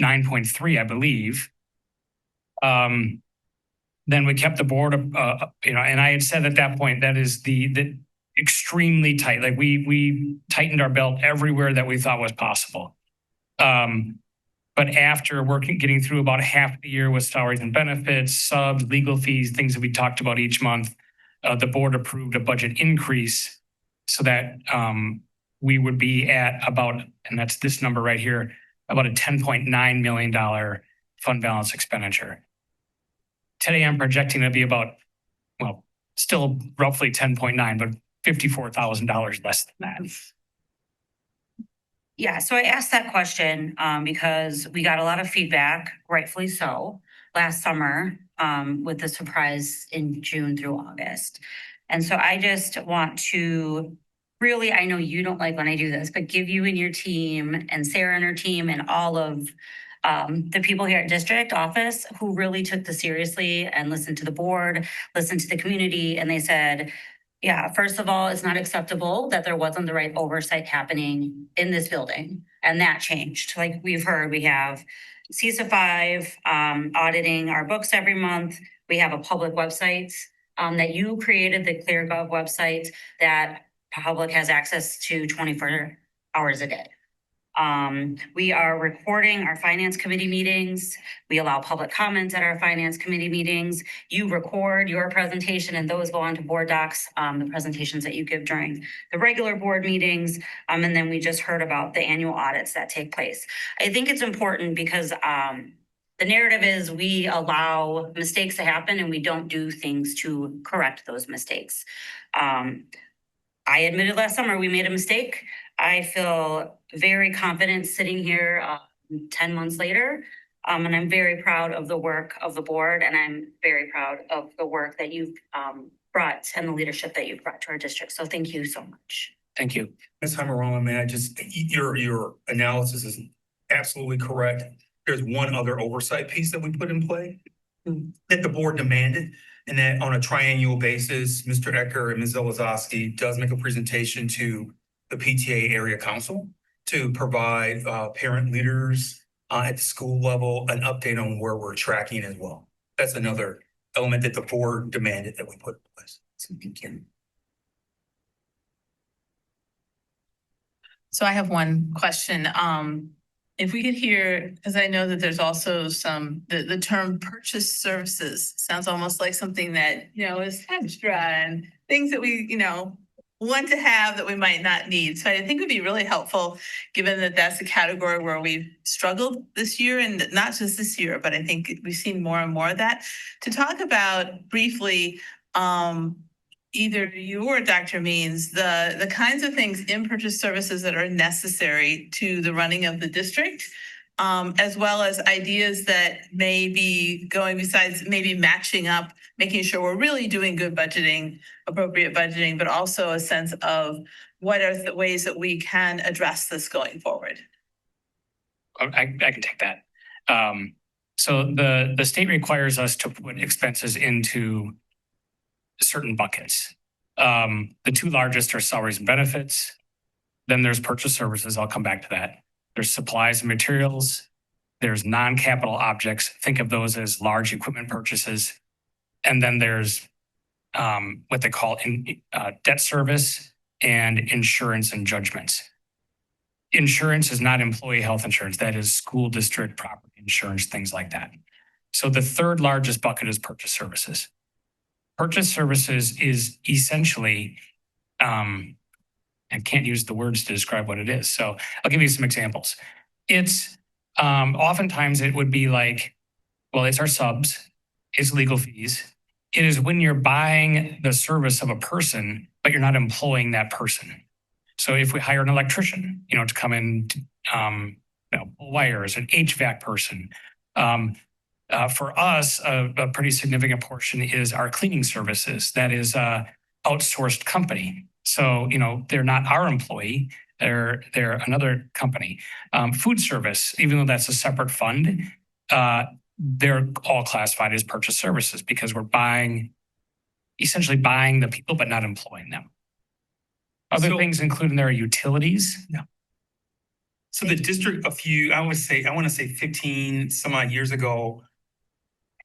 9.3, I believe. Then we kept the board, and I had said at that point, that is the extremely tight. Like we tightened our belt everywhere that we thought was possible. But after getting through about half the year with salaries and benefits, subs, legal fees, things that we talked about each month, the board approved a budget increase so that we would be at about, and that's this number right here, about a $10.9 million fund balance expenditure. Today, I'm projecting to be about, still roughly 10.9, but $54,000 less than that. Yeah, so I asked that question because we got a lot of feedback, rightfully so, last summer with the surprise in June through August. And so I just want to really, I know you don't like when I do this, but give you and your team and Sarah and her team and all of the people here at district office who really took this seriously and listened to the board, listened to the community, and they said, yeah, first of all, it's not acceptable that there wasn't the right oversight happening in this building. And that changed. Like we've heard, we have CISA 5, auditing our books every month. We have a public website that you created, the ClearGov website that public has access to 24 hours a day. We are recording our finance committee meetings. We allow public comments at our finance committee meetings. You record your presentation and those go on to board docs, the presentations that you give during the regular board meetings. And then we just heard about the annual audits that take place. I think it's important because the narrative is we allow mistakes to happen and we don't do things to correct those mistakes. I admitted last summer we made a mistake. I feel very confident sitting here 10 months later. And I'm very proud of the work of the board, and I'm very proud of the work that you've brought and the leadership that you've brought to our district. So thank you so much. Thank you. Ms. Heimer-Rowan, man, your analysis is absolutely correct. There's one other oversight piece that we put in play that the board demanded, and that on a triennial basis, Mr. Ecker and Ms. Zelazowski does make a presentation to the PTA area council to provide parent leaders at the school level an update on where we're tracking as well. That's another element that the board demanded that we put in place. So thank you. So I have one question. If we could hear, because I know that there's also the term purchase services sounds almost like something that, is extra and things that we, want to have that we might not need. So I think it would be really helpful, given that that's a category where we've struggled this year, and not just this year, but I think we've seen more and more of that, to talk about briefly, either you or Dr. Means, the kinds of things in purchase services that are necessary to the running of the district, as well as ideas that may be going besides maybe matching up, making sure we're really doing good budgeting, appropriate budgeting, but also a sense of what are the ways that we can address this going forward. I can take that. So the state requires us to put expenses into certain buckets. The two largest are salaries and benefits. Then there's purchase services. I'll come back to that. There's supplies and materials. There's non-capital objects. Think of those as large equipment purchases. And then there's what they call debt service and insurance and judgments. Insurance is not employee health insurance. That is school district property insurance, things like that. So the third largest bucket is purchase services. Purchase services is essentially, I can't use the words to describe what it is. So I'll give you some examples. It's oftentimes it would be like, well, it's our subs, it's legal fees. It is when you're buying the service of a person, but you're not employing that person. So if we hire an electrician, to come in, pull wires, an HVAC person. For us, a pretty significant portion is our cleaning services. That is a outsourced company. So, they're not our employee, they're another company. Food service, even though that's a separate fund, they're all classified as purchase services because we're essentially buying the people, but not employing them. Other things included there are utilities. Yeah. So the district, I want to say 15 some odd years ago,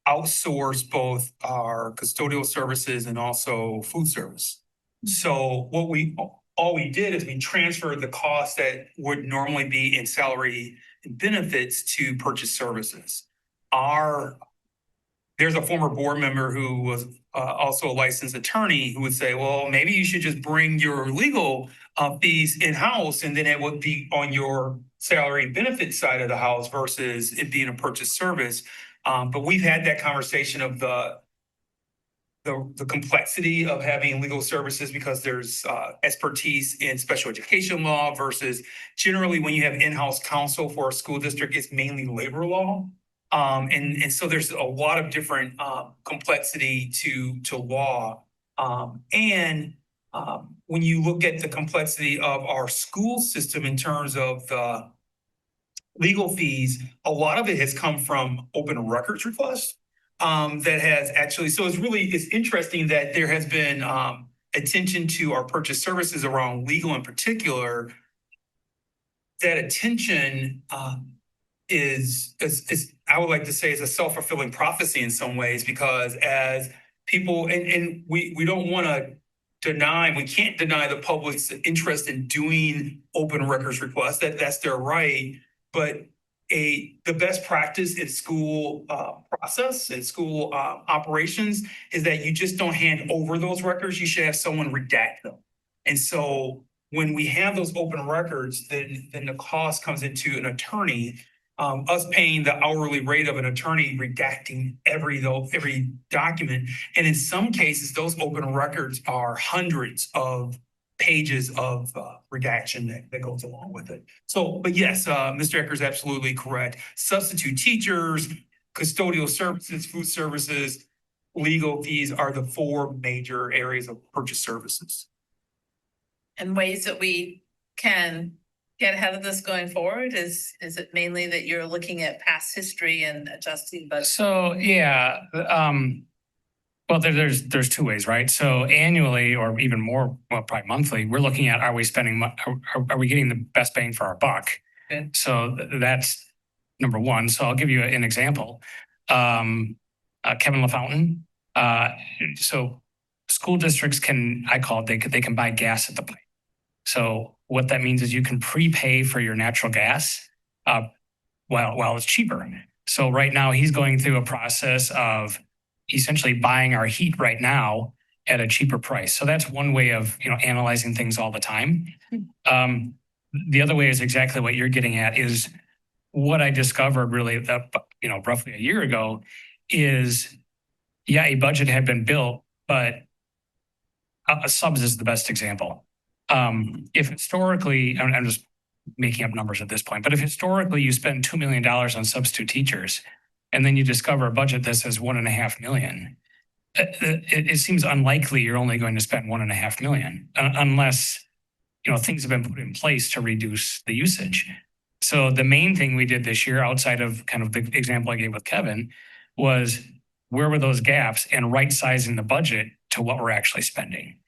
outsourced both our custodial services and also food service. So all we did is we transferred the cost that would normally be in salary and benefits to purchase services. There's a former board member who was also a licensed attorney who would say, well, maybe you should just bring your legal fees in-house, and then it would be on your salary and benefit side of the house versus it being a purchase service. But we've had that conversation of the complexity of having legal services because there's expertise in special education law versus generally when you have in-house counsel for a school district, it's mainly labor law. And so there's a lot of different complexity to law. And when you look at the complexity of our school system in terms of the legal fees, a lot of it has come from open records requests that has actually, so it's interesting that there has been attention to our purchase services around legal in particular. That attention is I would like to say is a self-fulfilling prophecy in some ways, because as people, and we don't want to deny, we can't deny the public's interest in doing open records requests. That's their right. But the best practice in school process and school operations is that you just don't hand over those records. You should have someone redact them. And so when we have those open records, then the cost comes into an attorney, us paying the hourly rate of an attorney redacting every document. And in some cases, those open records are hundreds of pages of redaction that goes along with it. So, but yes, Mr. Ecker is absolutely correct. Substitute teachers, custodial services, food services, legal fees are the four major areas of purchase services. And ways that we can get ahead of this going forward? Is it mainly that you're looking at past history and adjusting budget? So, yeah, well, there's two ways, right? So annually, or even more, well, probably monthly, we're looking at, are we spending, are we getting the best bang for our buck? Okay. So that's number one. So I'll give you an example. Kevin LaFountain. So school districts can, I call it, they can buy gas at the pipe. So what that means is you can prepay for your natural gas while it's cheaper. So right now he's going through a process of essentially buying our heat right now at a cheaper price. So that's one way of, analyzing things all the time. The other way is exactly what you're getting at, is what I discovered really, roughly a year ago is, yeah, a budget had been built, but subs is the best example. If historically, I'm just making up numbers at this point, but if historically you spend $2 million on substitute teachers, and then you discover a budget that says $1.5 million, it seems unlikely you're only going to spend $1.5 million unless, things have been put in place to reduce the usage. So the main thing we did this year, outside of kind of the example I gave with Kevin, was where were those gaps and right sizing the budget to what we're actually spending.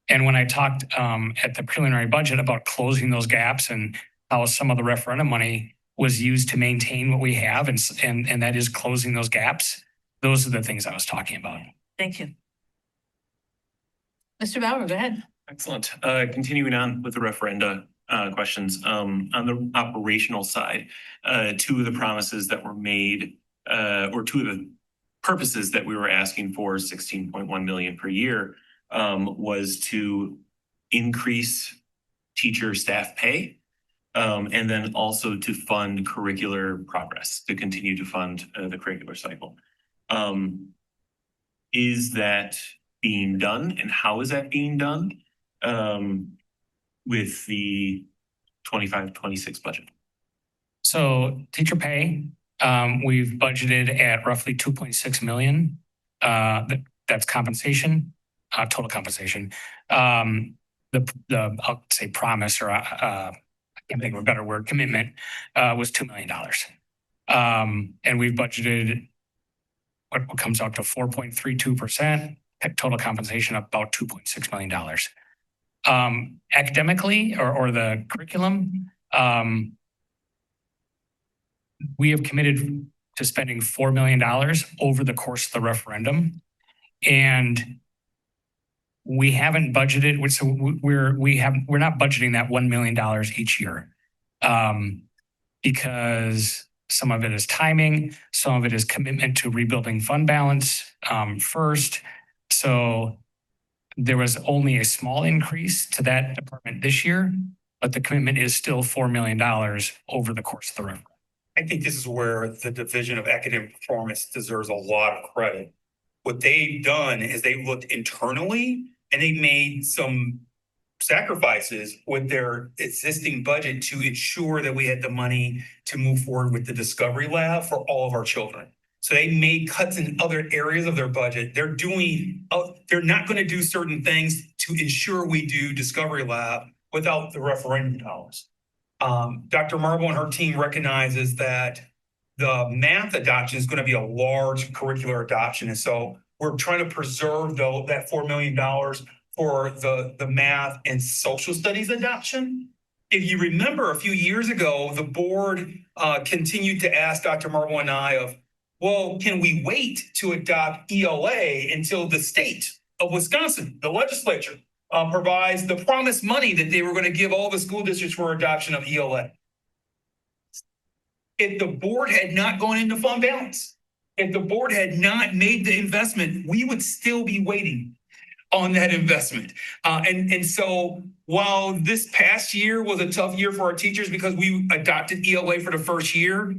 And when I talked at the preliminary budget about closing those gaps and how some of the referendum money was used to maintain what we have, and that is closing those gaps, those are the things I was talking about. Thank you. Mr. Bauer, go ahead. Excellent. Continuing on with the referenda questions. On the operational side, two of the promises that were made, or two of the purposes that we were asking for, 16.1 million per year, was to increase teacher staff pay, and then also to fund curricular progress, to continue to fund the curricular cycle. Is that being done, and how is that being done with the 25-26 budget? So teacher pay, we've budgeted at roughly 2.6 million. That's compensation, total compensation. The I'll say promise, or I can't think of a better word, commitment, was $2 million. And we've budgeted what comes out to 4.32%, total compensation of about $2.6 million. Academically, or the curriculum, we have committed to spending $4 million over the course of the referendum. And we haven't budgeted, so we're not budgeting that $1 million each year, because some of it is timing, some of it is commitment to rebuilding fund balance first. So there was only a small increase to that department this year, but the commitment is still $4 million over the course of the referendum. I think this is where the Division of Academic Performance deserves a lot of credit. What they've done is they looked internally and they made some sacrifices with their existing budget to ensure that we had the money to move forward with the Discovery Lab for all of our children. So they made cuts in other areas of their budget. They're not going to do certain things to ensure we do Discovery Lab without the referendum dollars. Dr. Marble and her team recognizes that the math adoption is going to be a large curricular adoption. And so we're trying to preserve that $4 million for the math and social studies adoption. if you remember a few years ago, the board continued to ask Dr. Marble and I of, well, can we wait to adopt ELA until the state of Wisconsin, the legislature, provides the promised money that they were going to give all the school districts for adoption of ELA? If the board had not gone into fund balance, if the board had not made the investment, we would still be waiting on that investment. And so while this past year was a tough year for our teachers because we adopted ELA for the first year,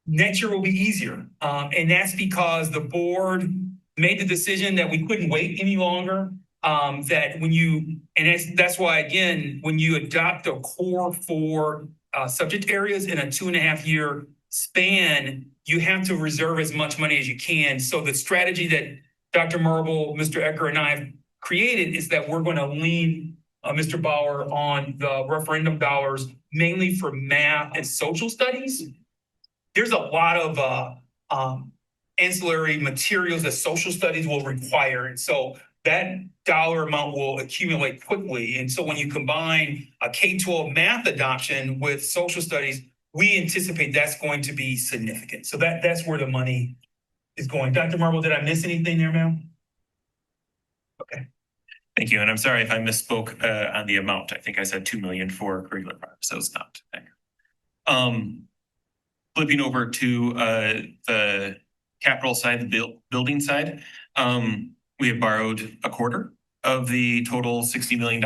next year will be easier. And that's because the board made the decision that we couldn't wait any longer. That when you, and that's why, again, when you adopt a core for subject areas in a 2.5 year span, you have to reserve as much money as you can. So the strategy that Dr. Marble, Mr. Ecker, and I have created is that we're going to lean Mr. Bauer on the referendum dollars, mainly for math and social studies. There's a lot of ancillary materials that social studies will require. And so that dollar amount will accumulate quickly. And so when you combine a K-12 math adoption with social studies, we anticipate that's going to be significant. So that's where the money is going. Dr. Marble, did I miss anything there, ma'am? Okay. Thank you. And I'm sorry if I misspoke on the amount. I think I said 2 million for curricular projects. So it's not. Flipping over to the capital side, the building side, we have borrowed a quarter of the total $60 million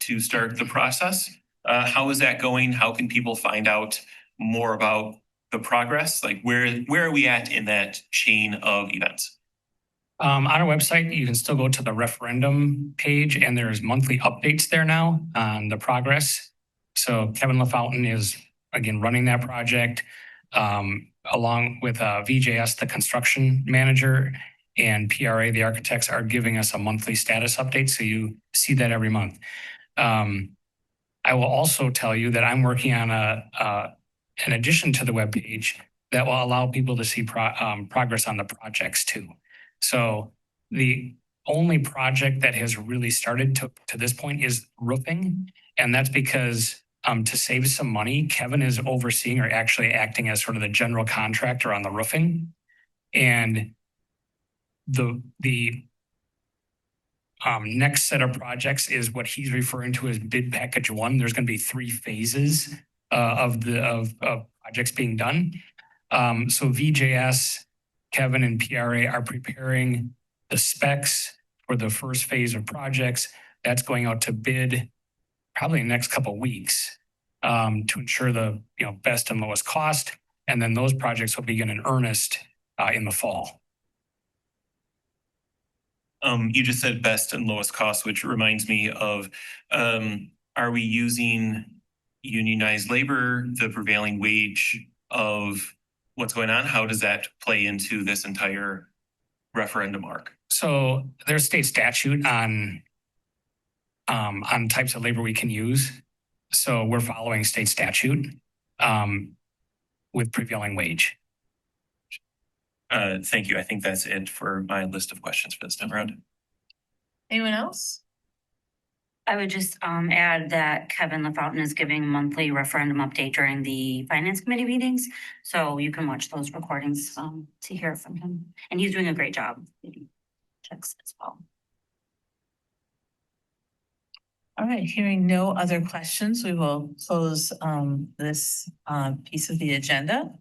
to start the process. How is that going? How can people find out more about the progress? Like where are we at in that chain of events? On our website, you can still go to the referendum page and there's monthly updates there now on the progress. So Kevin LaFountain is again running that project along with VJS, the construction manager, and PRA, the architects, are giving us a monthly status update. So you see that every month. I will also tell you that I'm working on an addition to the webpage that will allow people to see progress on the projects too. So the only project that has really started to this point is roofing. And that's because to save some money, Kevin is overseeing or actually acting as sort of the general contractor on the roofing. And the next set of projects is what he's referring to as bid package 1. There's going to be 3 phases of projects being done. So VJS, Kevin, and PRA are preparing the specs for the first phase of projects. That's going out to bid probably in the next couple of weeks to ensure the best and lowest cost. And then those projects will begin in earnest in the fall. You just said best and lowest cost, which reminds me of, are we using unionized labor, the prevailing wage of what's going on? How does that play into this entire referendum arc? So there's state statute on types of labor we can use. So we're following state statute with prevailing wage. Thank you. I think that's it for my list of questions for this time around. Anyone else? I would just add that Kevin LaFountain is giving monthly referendum update during the finance committee meetings. So you can watch those recordings to hear from him. And he's doing a great job. Checks as well. All right, hearing no other questions, we will close this piece of the agenda.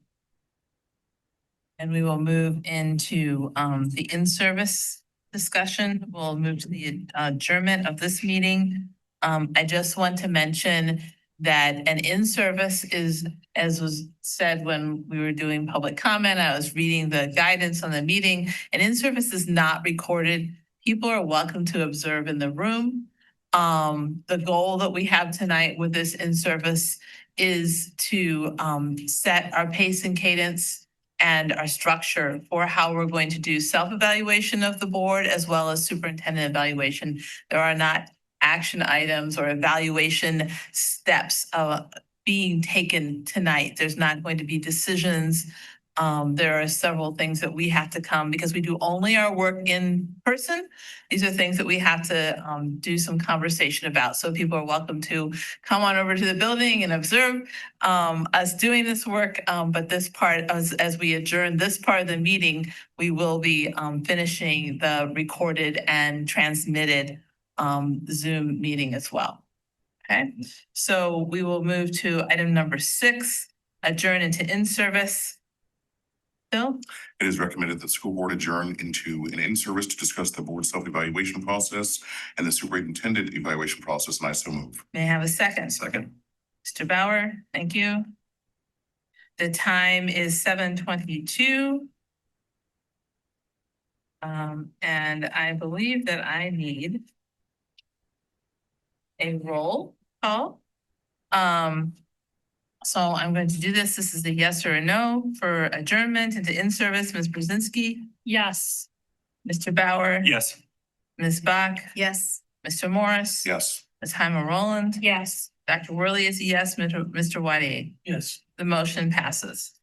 And we will move into the in-service discussion. We'll move to the adjournment of this meeting. I just want to mention that an in-service is, as was said when we were doing public comment, I was reading the guidance on the meeting. An in-service is not recorded. People are welcome to observe in the room. The goal that we have tonight with this in-service is to set our pace and cadence and our structure for how we're going to do self-evaluation of the board as well as superintendent evaluation. There are not action items or evaluation steps being taken tonight. There's not going to be decisions There are several things that we have to come because we do only our work in person. These are things that we have to do some conversation about. So people are welcome to come on over to the building and observe us doing this work. But this part, as we adjourn this part of the meeting, we will be finishing the recorded and transmitted Zoom meeting as well. Okay, so we will move to item number 6, adjourn into in-service. Bill? It is recommended that the school board adjourn into an in-service to discuss the board self-evaluation process and the superintendent evaluation process, and I so move. May I have a second? Second. Mr. Bauer, thank you. The time is 7:22. And I believe that I need a roll call. So I'm going to do this. This is a yes or a no for adjournment into in-service. Ms. Brzezinski, Yes. Mr. Bauer. Yes. Ms. Bach, Yes. Mr. Morris. Yes. Ms. Heimer Roland. Yes. Dr. Worley is a yes, Mr. Whitey. Yes. The motion passes.